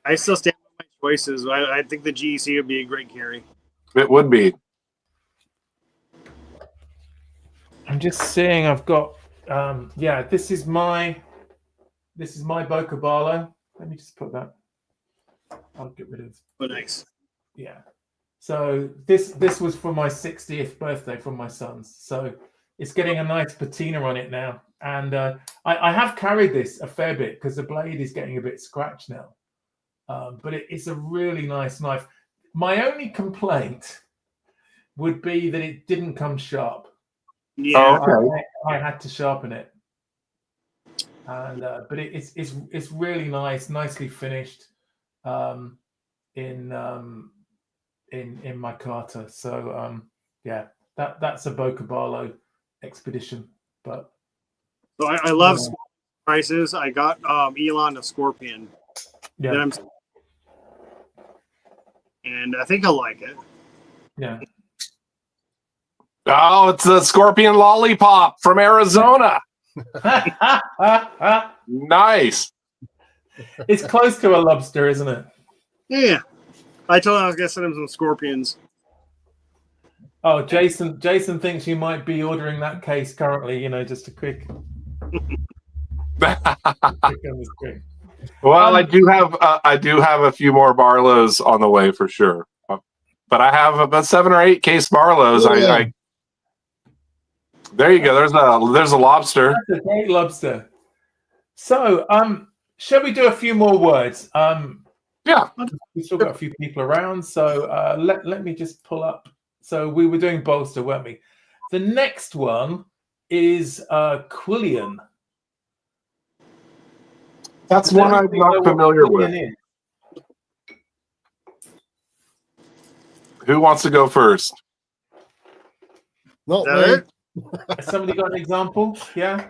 I still stand by my choices. I think the GEC would be a great carry. It would be. I'm just seeing. I've got. Yeah, this is my Boca Barlow. Let me just put that. I'll get rid of. Oh, nice. Yeah. So this was for my 60th birthday from my son's. So it's getting a nice patina on it now, and I have carried this a fair bit because the blade is getting a bit scratched now. But it's a really nice knife. My only complaint would be that it didn't come sharp. Yeah. Oh, okay. I had to sharpen it. and but it's really nice, nicely finished in my Carter. So yeah, that's a Bocaballo expedition. But So I love prices. I got Elon a Scorpion. yeah, And I think I like it. yeah. Oh, it's the Scorpion Lollipop from Arizona. Nice. It's close to a lobster, isn't it? Yeah. I told him I was gonna send him some Scorpions. Oh, Jason thinks you might be ordering that case currently. Just a quick. Well, I do have a few more Barlows on the way for sure, but I have about 7 or 8 case Barlows. Yeah. There you go. There's a lobster. That's a great lobster. So, shall we do a few more words? Yeah. We've still got a few people around, so let me just pull up. So we were doing bolster, weren't we? The next one is Quillian. That's one I'm not familiar with. Who wants to go first? Not Is that me. Has somebody got an example? Yeah.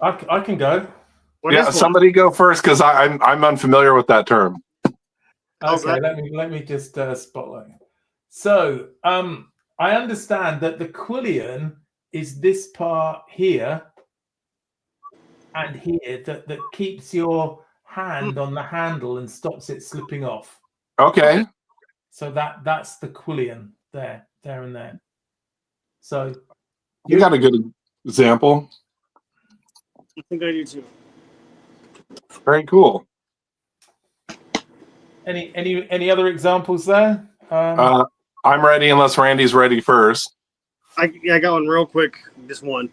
I can go. Yeah, somebody go first because I'm unfamiliar with that term. Okay, let me just spotlight. So I understand that the Quillian is this part here and here that keeps your hand on the handle and stops it slipping off. Okay. So that's the Quillian there and there. So You got a good example. I think I do too. Very cool. Any other examples there? I'm ready unless Randy's ready first. I got one real quick. Just one.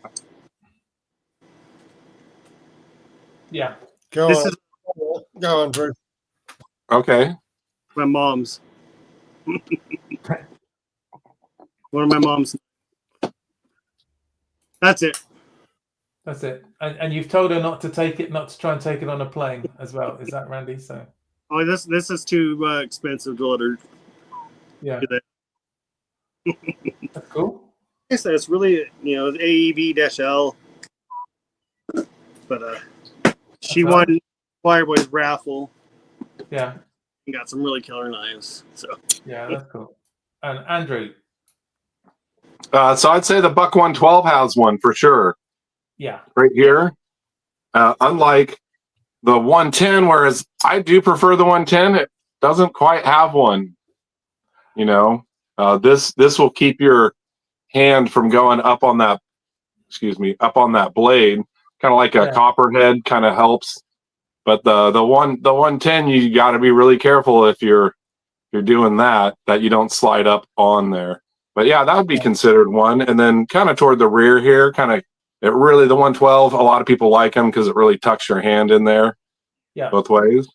Yeah. Go This on. is Go on, Drew. Okay. my mom's. One of my mom's. That's it. That's it. And you've told her not to try and take it on a plane as well. Is that Randy? So Oh, this is too expensive to let her yeah. do that. That's cool. I guess it's really AEV-L, but she That's right. won Fireboy's raffle Yeah. and got some really killer knives. So Yeah, that's cool. And Andrew. So I'd say the Buck 112 has one for sure. Yeah. Right here. Unlike the 110, whereas I do prefer the 110, it doesn't quite have one. This will keep your hand from going up on that blade, kind of like a copperhead kind of helps. But the 110, you got to be really careful if you're doing that you don't slide up on there. But yeah, that would be considered one. And then kind of toward the rear here, the 112, a lot of people like them because it really tucks your hand in there both ways.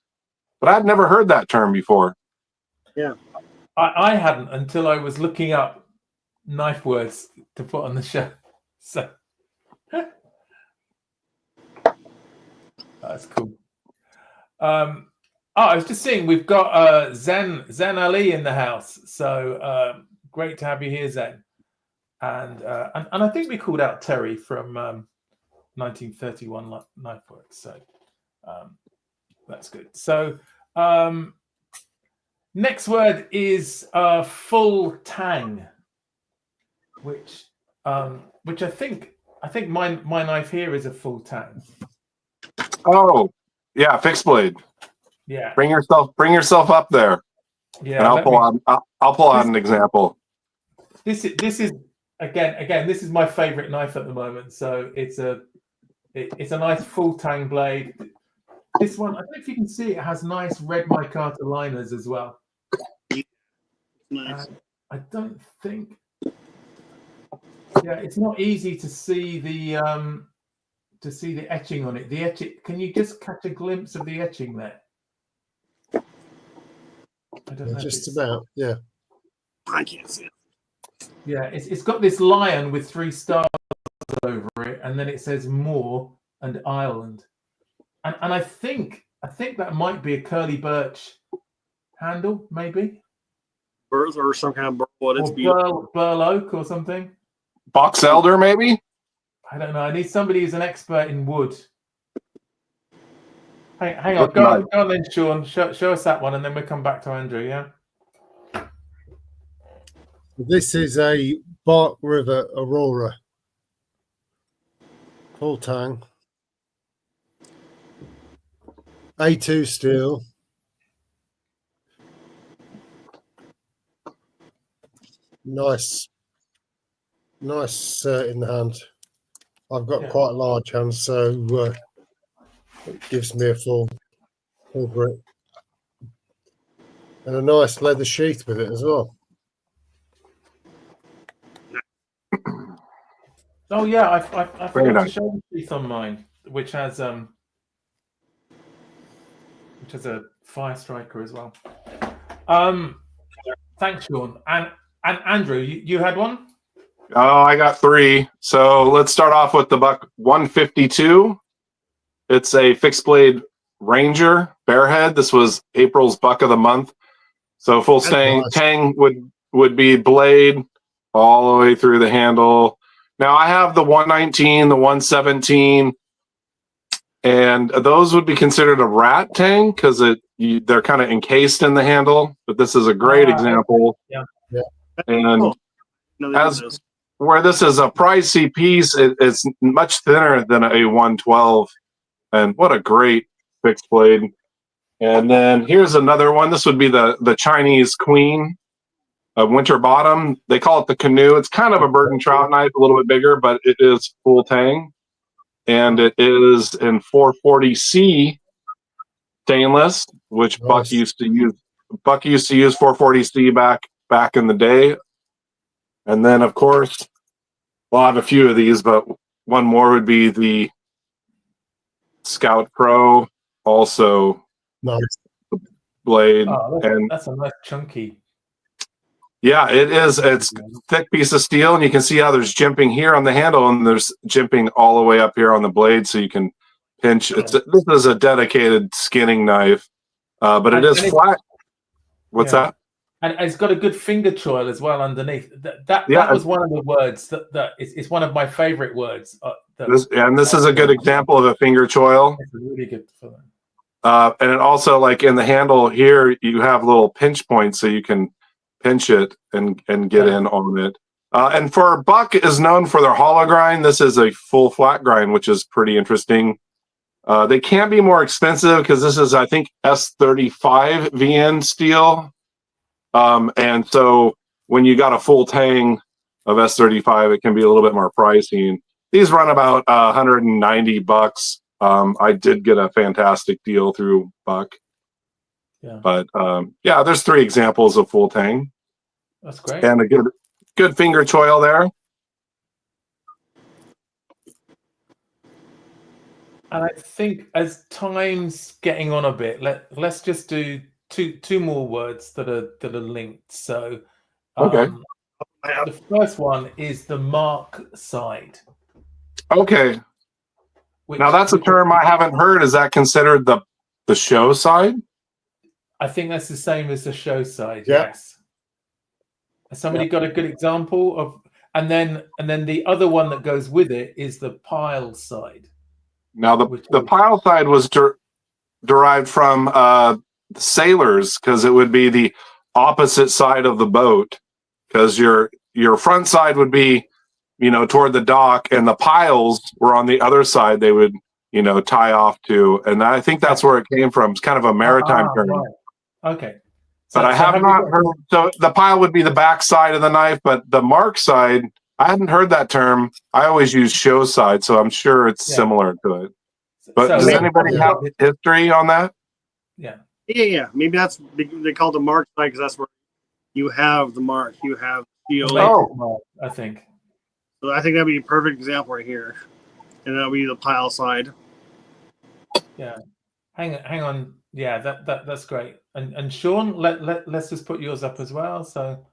But I'd never heard that term before. Yeah. I hadn't until I was looking up knife words to put on the show. So that's cool. I was just seeing we've got Zen Ali in the house. So great to have you here, Zen. And I think we called out Terry from 1931 Knife Works. So that's good. So next word is full tang, which I think my knife here is a full tang. Oh, yeah, fixed blade. Yeah. Bring yourself up there. Yeah. And I'll pull out an example. This is again this is my favorite knife at the moment. So it's a nice full tang blade. This one, I don't know if you can see, it has nice red micarta liners as well. nice. I don't think. Yeah, it's not easy to see the etching on it. The etching. Can you just catch a glimpse of the etching there? I don't know. Just about. Yeah. I can't see it. Yeah, it's got this lion with 3 stars over it, and then it says Moor and Ireland. And I think that might be a curly birch handle, maybe. Birth or some kind of burl. It's Or beautiful. burl oak or something. Box elder, maybe? I don't know. I need somebody who's an expert in wood. Hang on. Look Go nice. on then, Sean. Show us that one, and then we'll come back to Andrew, yeah? This is a Bark River Aurora. Full tang. A2 steel. Nice in the hand. I've got quite a large hand, so it gives me a full grip. And a nice leather sheath with it as well. Oh yeah, I forgot to nice. show the sheath on mine, which has a fire striker as well. Thanks, Sean. And Andrew, you had one? Oh, I got 3. So let's start off with the buck 152. It's a fixed blade Ranger Bearhead. This was April's buck of the month. So full stang nice. tang would be blade all the way through the handle. Now I have the 119, the 117, and those would be considered a rat tang because they're kind of encased in the handle. But this is a great example. Yeah. And No, as where this is a pricey piece, it's much thinner than a 112. And what a great fixed blade. And then here's another one. This would be the Chinese Queen, a winter bottom. They call it the canoe. It's kind of a bird and trout knife, a little bit bigger, but it is full tang. And it is in 440C stainless, which Nice. Buck used to use. Buck used to use 440C back in the day. And then, of course, well, I have a few of these, but one more would be the Scout Pro, also Nice. blade. Oh, And that's a nice chunky. yeah, it is. It's a thick piece of steel, and you can see how there's jimping here on the handle, and there's jimping all the way up here on the blade, so you can pinch. This is a dedicated skinning knife, but it is flat. What's that? And it's got a good finger choil as well underneath. That was one of the words that it's one of my favorite words. This is a good example of a finger choil. It's really good for that. And it also, like in the handle here, you have little pinch points, so you can pinch it and get in on it. And for Buck is known for their hollow grind. This is a full flat grind, which is pretty interesting. They can be more expensive because this is, I think, S35 VN steel. And so when you got a full tang of S35, it can be a little bit more pricey. And these run about $190. I did get a fantastic deal through Buck. Yeah. But yeah, there's 3 examples of full tang. That's great. And a good finger choil there. And I think as time's getting on a bit, let's just do two more words that are linked. So Okay. The first one is the mark side. Okay. Now that's a term I haven't heard. Is that considered the show side? I think that's the same as the show side. Yeah. Yes. Has somebody got a good example of? And then the other one that goes with it is the pile side. Now the pile side was derived from sailors, because it would be the opposite side of the boat, because your front side would be, toward the dock, and the piles were on the other side. They would, tie off to, and I think that's where it came from. It's kind of a maritime term. Right. Okay. But I have not heard. So the pile would be the back side of the knife, but the mark side, I hadn't heard that term. I always use show side, so I'm sure it's similar to it. But does anybody have history on that? Yeah. Yeah. Maybe they call it the mark side because that's where you have the mark. You have the mark, I think. So I think that'd be a perfect example right here, and that'll be the pile side. Yeah. Hang on. Yeah, that's great. And Sean, let's just put yours up as well. So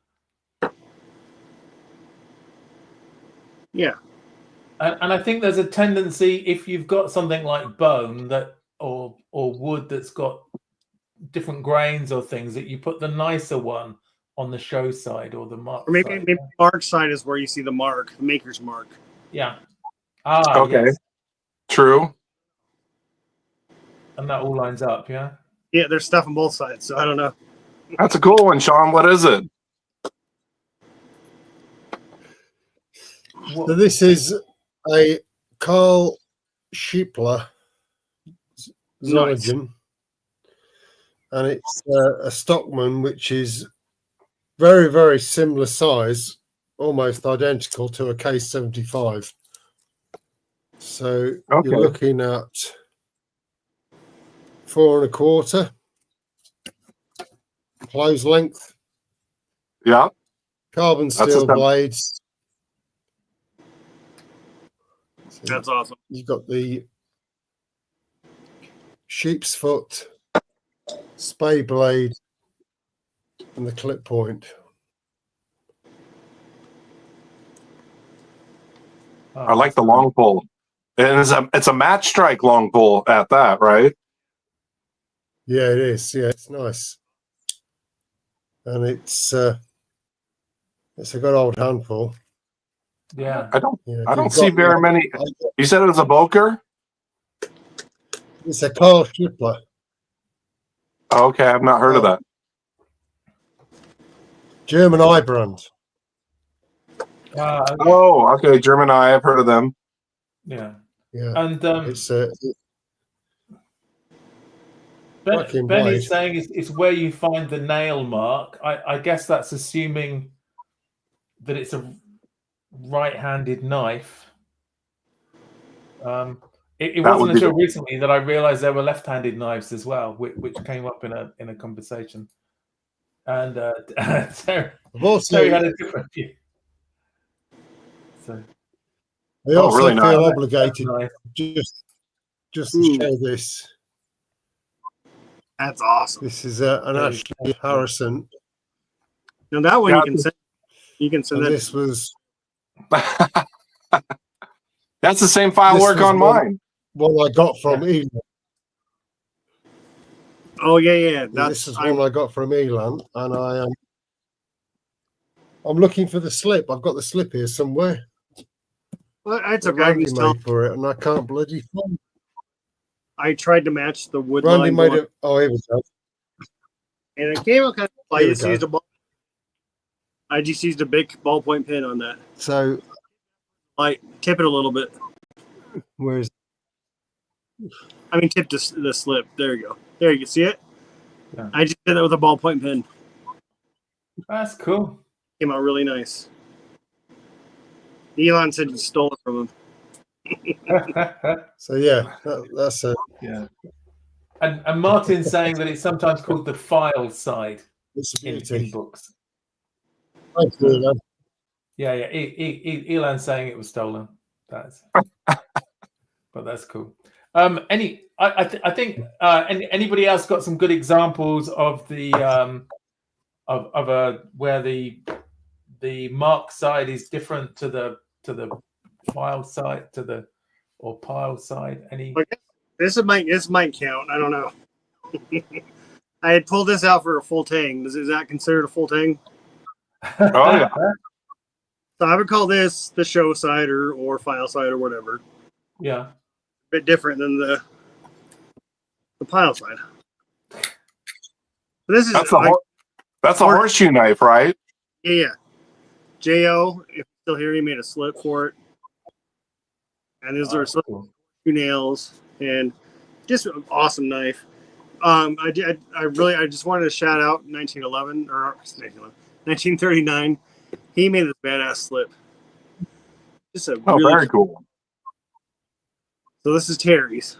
Yeah. And I think there's a tendency, if you've got something like bone that or wood that's got different grains or things, that you put the nicer one on the show side or the mark Or maybe side. the mark side is where you see the mark, the maker's mark. Yeah. Ah, Okay. yes. True. And that all lines up, yeah? Yeah, there's stuff on both sides, so I don't know. That's a cool one, Sean. What is it? So this is a Carl Schippler Zoologen, and it's a Stockman, which is very, very similar size, almost identical to a Case 75. So Okay. you're looking at 4 1/4 close length, Yeah. carbon That's a steel step. blades. So That's awesome. you've got the sheep's foot, spay blade, and the clip point. Oh, I like that's the cool. long pull. And it's a match strike long pull at that, right? Yeah, it is. Yeah, it's nice, and it's a good old handful. Yeah. I don't Yeah, I don't see very many. You said it was a Boker? It's a Carl Schippler. Oh, okay, I've not heard of that. German eye brand. Oh, okay. German Eye, I've heard of them. Yeah. Yeah, And it's cracking Ben blade. is saying it's where you find the nail mark. I guess that's assuming that it's a right-handed knife. It That wasn't would be until recently that I realized there were left-handed knives as well, which came up in a conversation. And Terry had a different view. So I also really nice. feel obligated nice. just to show this. That's awesome. This is an Ashley Harrison. Now that one Yeah, you can send And that. this was That's the same file work on mine. one I got from Elan. Oh yeah. This is one I got from Elan, and I'm looking for the slip. I've got the slip here somewhere. Well, it's That okay. Randy made for it, and I can't bloody find it. I tried to match the wood Randy line made going, it. Oh, here we go. and it came out kind of. Here we go. I just used a big ballpoint pen on that. So Like tip it a little bit. where's I mean, tip the slip. There you go. There you can see it. Yeah. I just did that with a ballpoint pen. That's cool. Came out really nice. Elon said you stole it from him. so? Yeah, that's a. Yeah. And Martin's saying that it's sometimes called the file side It's a in beauty. books. Thanks, Elan. Yeah. Elan's saying it was stolen. But that's cool. I think anybody else got some good examples of the where the mark side is different to the file side or pile side? Any? This might count. I don't know. I had pulled this out for a full tang. Is that considered a full tang? Oh yeah. So I would call this the show side or file side or whatever. Yeah. A bit different than the pile side. This is That's a horseshoe knife, right? Yeah. Jo, if you're still here, he made a slip for it. And these are cool. 2 nails and just an awesome knife. I just wanted to shout out 1939. He made this badass slip. Just a Very cool. So this is Terry's.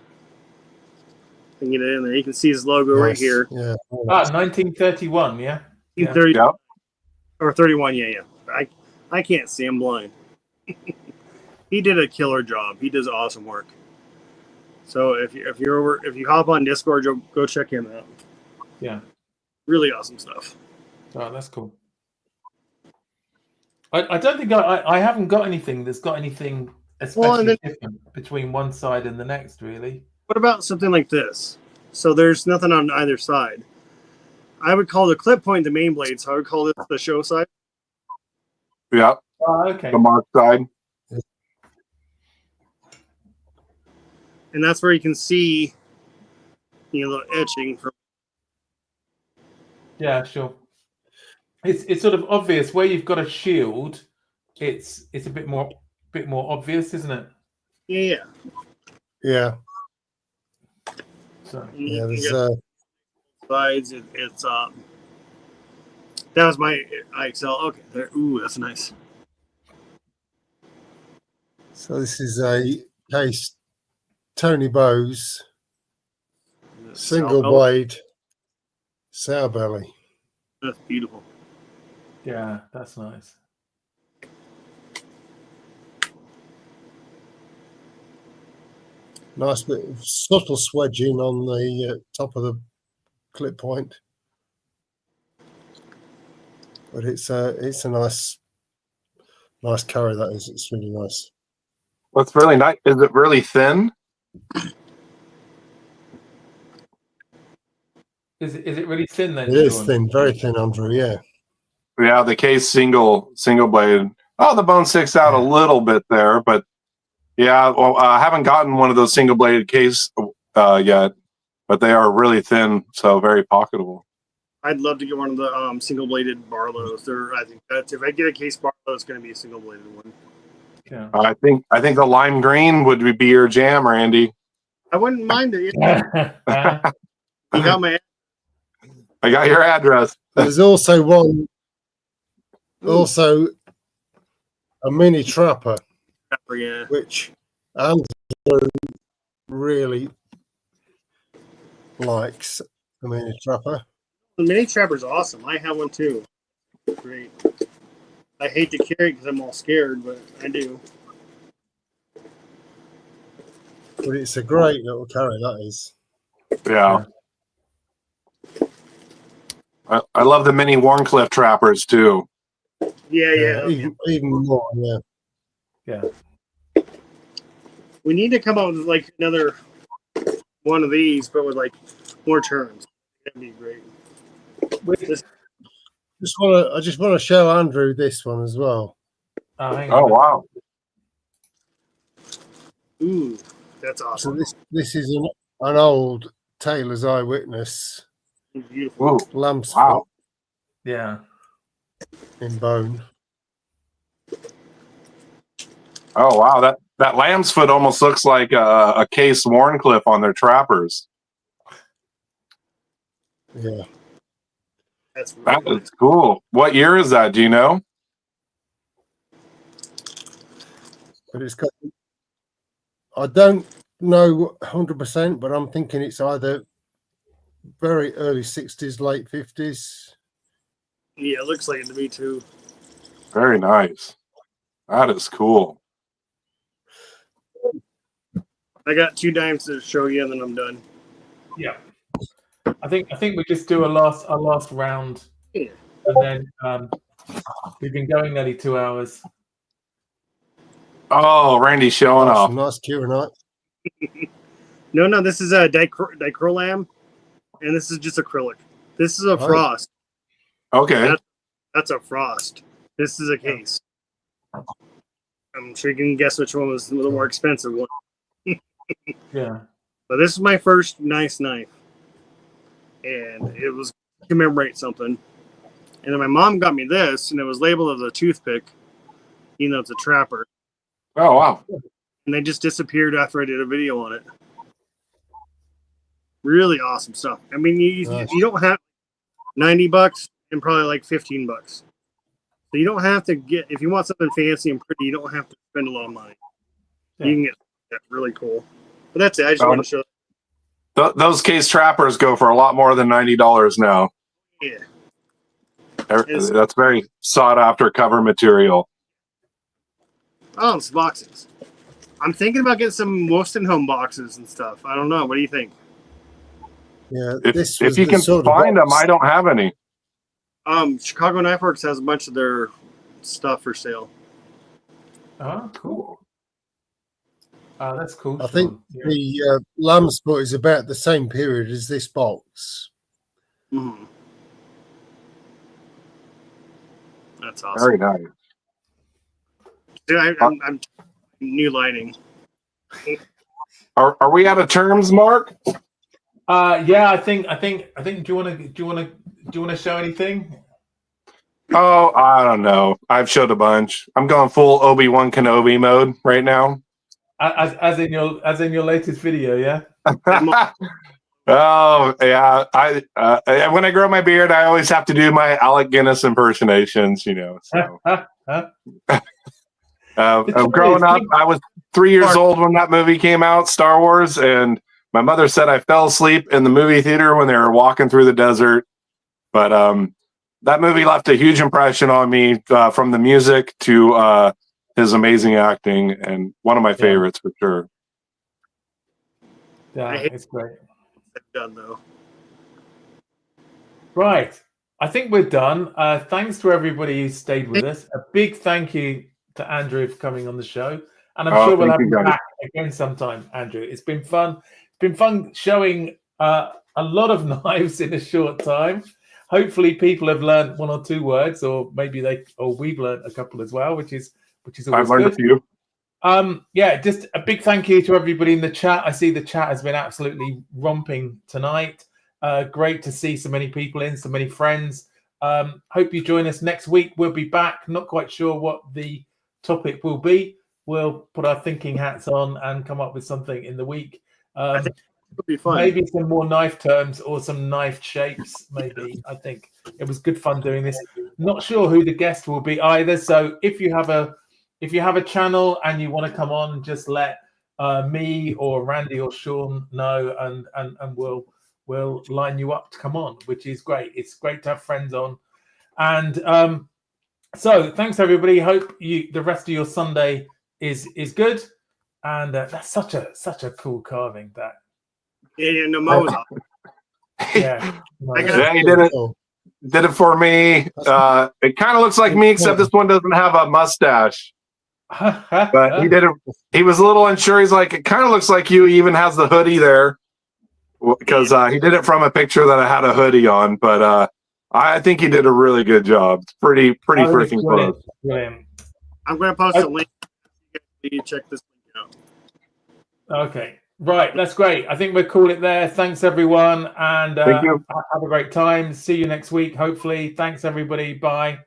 I can get it in there. You can see his logo right here. Yeah. 1931. Yeah. 1930 Yep. or 31. Yeah. I can't see. I'm blind. He did a killer job. He does awesome work. So if you hop on Discord, go check him out. Yeah. Really awesome stuff. Oh, that's cool. I don't think I haven't got anything that's got anything especially different between one side and the next, really. What about something like this? So there's nothing on either side. I would call the clip point the main blade, so I would call this the show side. Yeah. Oh, okay. The mark side. And that's where you can see, the etching from. Yeah, sure. It's sort of obvious where you've got a shield. It's a bit more obvious, isn't it? Yeah. So Yeah, there's sides. It's that was my IXL. Okay, there. Ooh, that's nice. so this is a case Tony Bowes single blade sour belly. That's beautiful. Yeah, that's nice. Nice bit of subtle swedging on the top of the clip point, but it's a nice carry. That is, it's really nice. What's really nice is it really thin? Is it really thin then? It is Sean? thin, very thin, Andrew. Yeah. Yeah, the case single blade. Oh, the bone sticks out a little bit there, but yeah, well, I haven't gotten one of those single bladed case yet, but they are really thin, so very pocketable. I'd love to get one of the single bladed Barlows. I think that's if I get a case Barlow, it's going to be a single bladed one. Yeah. I think the lime green would be your jam, Randy. I wouldn't mind it. You got my. I got your address. There's also one, also a mini trapper, Yeah. which Andrew really likes. A mini trapper. The mini trapper's awesome. I have one too. Great. I hate to carry it because I'm all scared, but I do. But it's a great little carry, that is. Yeah. I love the mini Warncliffe trappers too. Yeah. Even more, yeah. Yeah. We need to come up with like another one of these, but with like more turns. That'd be great. I just want to show Andrew this one as well. Oh wow! Ooh, that's awesome. So this is an old Taylor's Eyewitness. Beautiful. Lamb's Wow. foot Yeah. in bone. Oh wow! That lamb's foot almost looks like a case Warncliffe on their trappers. Yeah. That's really That nice. is cool. What year is that? Do you know? But it's got, I don't know 100%, but I'm thinking it's either very early 60s, late 50s. Yeah, it looks like it to me too. Very nice. That is cool. I got 2 dimes to show you, and then I'm done. Yeah. I think we just do a last round, Yeah. and then we've been going nearly 2 hours. Oh, Randy's showing off. Nice Curanite. No, this is a dichrolam, and this is just acrylic. This is a frost. Okay. That's a frost. This is a case. I'm sure you can guess which one was the little more expensive one. Yeah. But this is my first nice knife, and it was to commemorate something. And then my mom got me this, and it was labeled as a toothpick. It's a trapper. Oh wow. And they just disappeared after I did a video on it. Really awesome stuff. I mean, you don't have $90 and probably like $15. So you don't have to get, if you want something fancy and pretty, you don't have to spend a lot of money. Yeah. You can get that really cool. But that's it. I just want to show. Those case trappers go for a lot more than $90 now. Yeah. That's very sought after cover material. Oh, it's boxes. I'm thinking about getting some Wostenholm boxes and stuff. I don't know. What do you think? Yeah. If you can find them, I don't have any. Chicago Knife Works has a bunch of their stuff for sale. Oh, cool. That's cool. I think Sean. Yeah. the lamb's foot is about the same period as this box. Mm-hmm. That's awesome. Very nice. Dude, I'm new lighting. Are we out of terms, Mark? Yeah, I think. Do you want to show anything? Oh, I don't know. I've showed a bunch. I'm going full Obi-Wan Kenobi mode right now. As in your latest video, yeah. Oh yeah, when I grow my beard, I always have to do my Alec Guinness impersonations. You know, so. Growing up, I was 3 years old when that movie came out, Star Wars, and my mother said I fell asleep in the movie theater when they were walking through the desert. But that movie left a huge impression on me, from the music to his amazing acting, and one of my favorites for sure. Yeah, it's great. Done though. Right, I think we're done. Thanks to everybody who stayed with us. A big thank you to Andrew for coming on the show, and I'm sure we'll have you back again sometime, Andrew. It's been fun. It's been fun showing a lot of knives in a short time. Hopefully, people have learned one or two words, or maybe we've learned a couple as well, which is always I've learned good. a few. Yeah, just a big thank you to everybody in the chat. I see the chat has been absolutely romping tonight. Great to see so many people in, so many friends. Hope you join us next week. We'll be back. Not quite sure what the topic will be. We'll put our thinking hats on and come up with something in the week. I think it'll be fun. Maybe some more knife terms or some knife shapes. Maybe. I think it was good fun doing this. Not sure who the guest will be either. So if you have a channel and you want to come on, just let me or Randy or Sean know, and we'll line you up to come on, which is great. It's great to have friends on. And so thanks everybody. Hope the rest of your Sunday is good. And that's such a cool carving. That no, Mo was awesome. yeah, He did it for me. It kind of looks like me, except this one doesn't have a mustache. But he did it. He was a little unsure. He's like, it kind of looks like you. He even has the hoodie there, because he did it from a picture that I had a hoodie on. But I think he did a really good job. It's pretty freaking close. Brilliant. I'm going to post a link. You check this link out. Okay, right. That's great. I think we'll call it there. Thanks everyone, and Thank you. have a great time. See you next week, hopefully. Thanks everybody. Bye.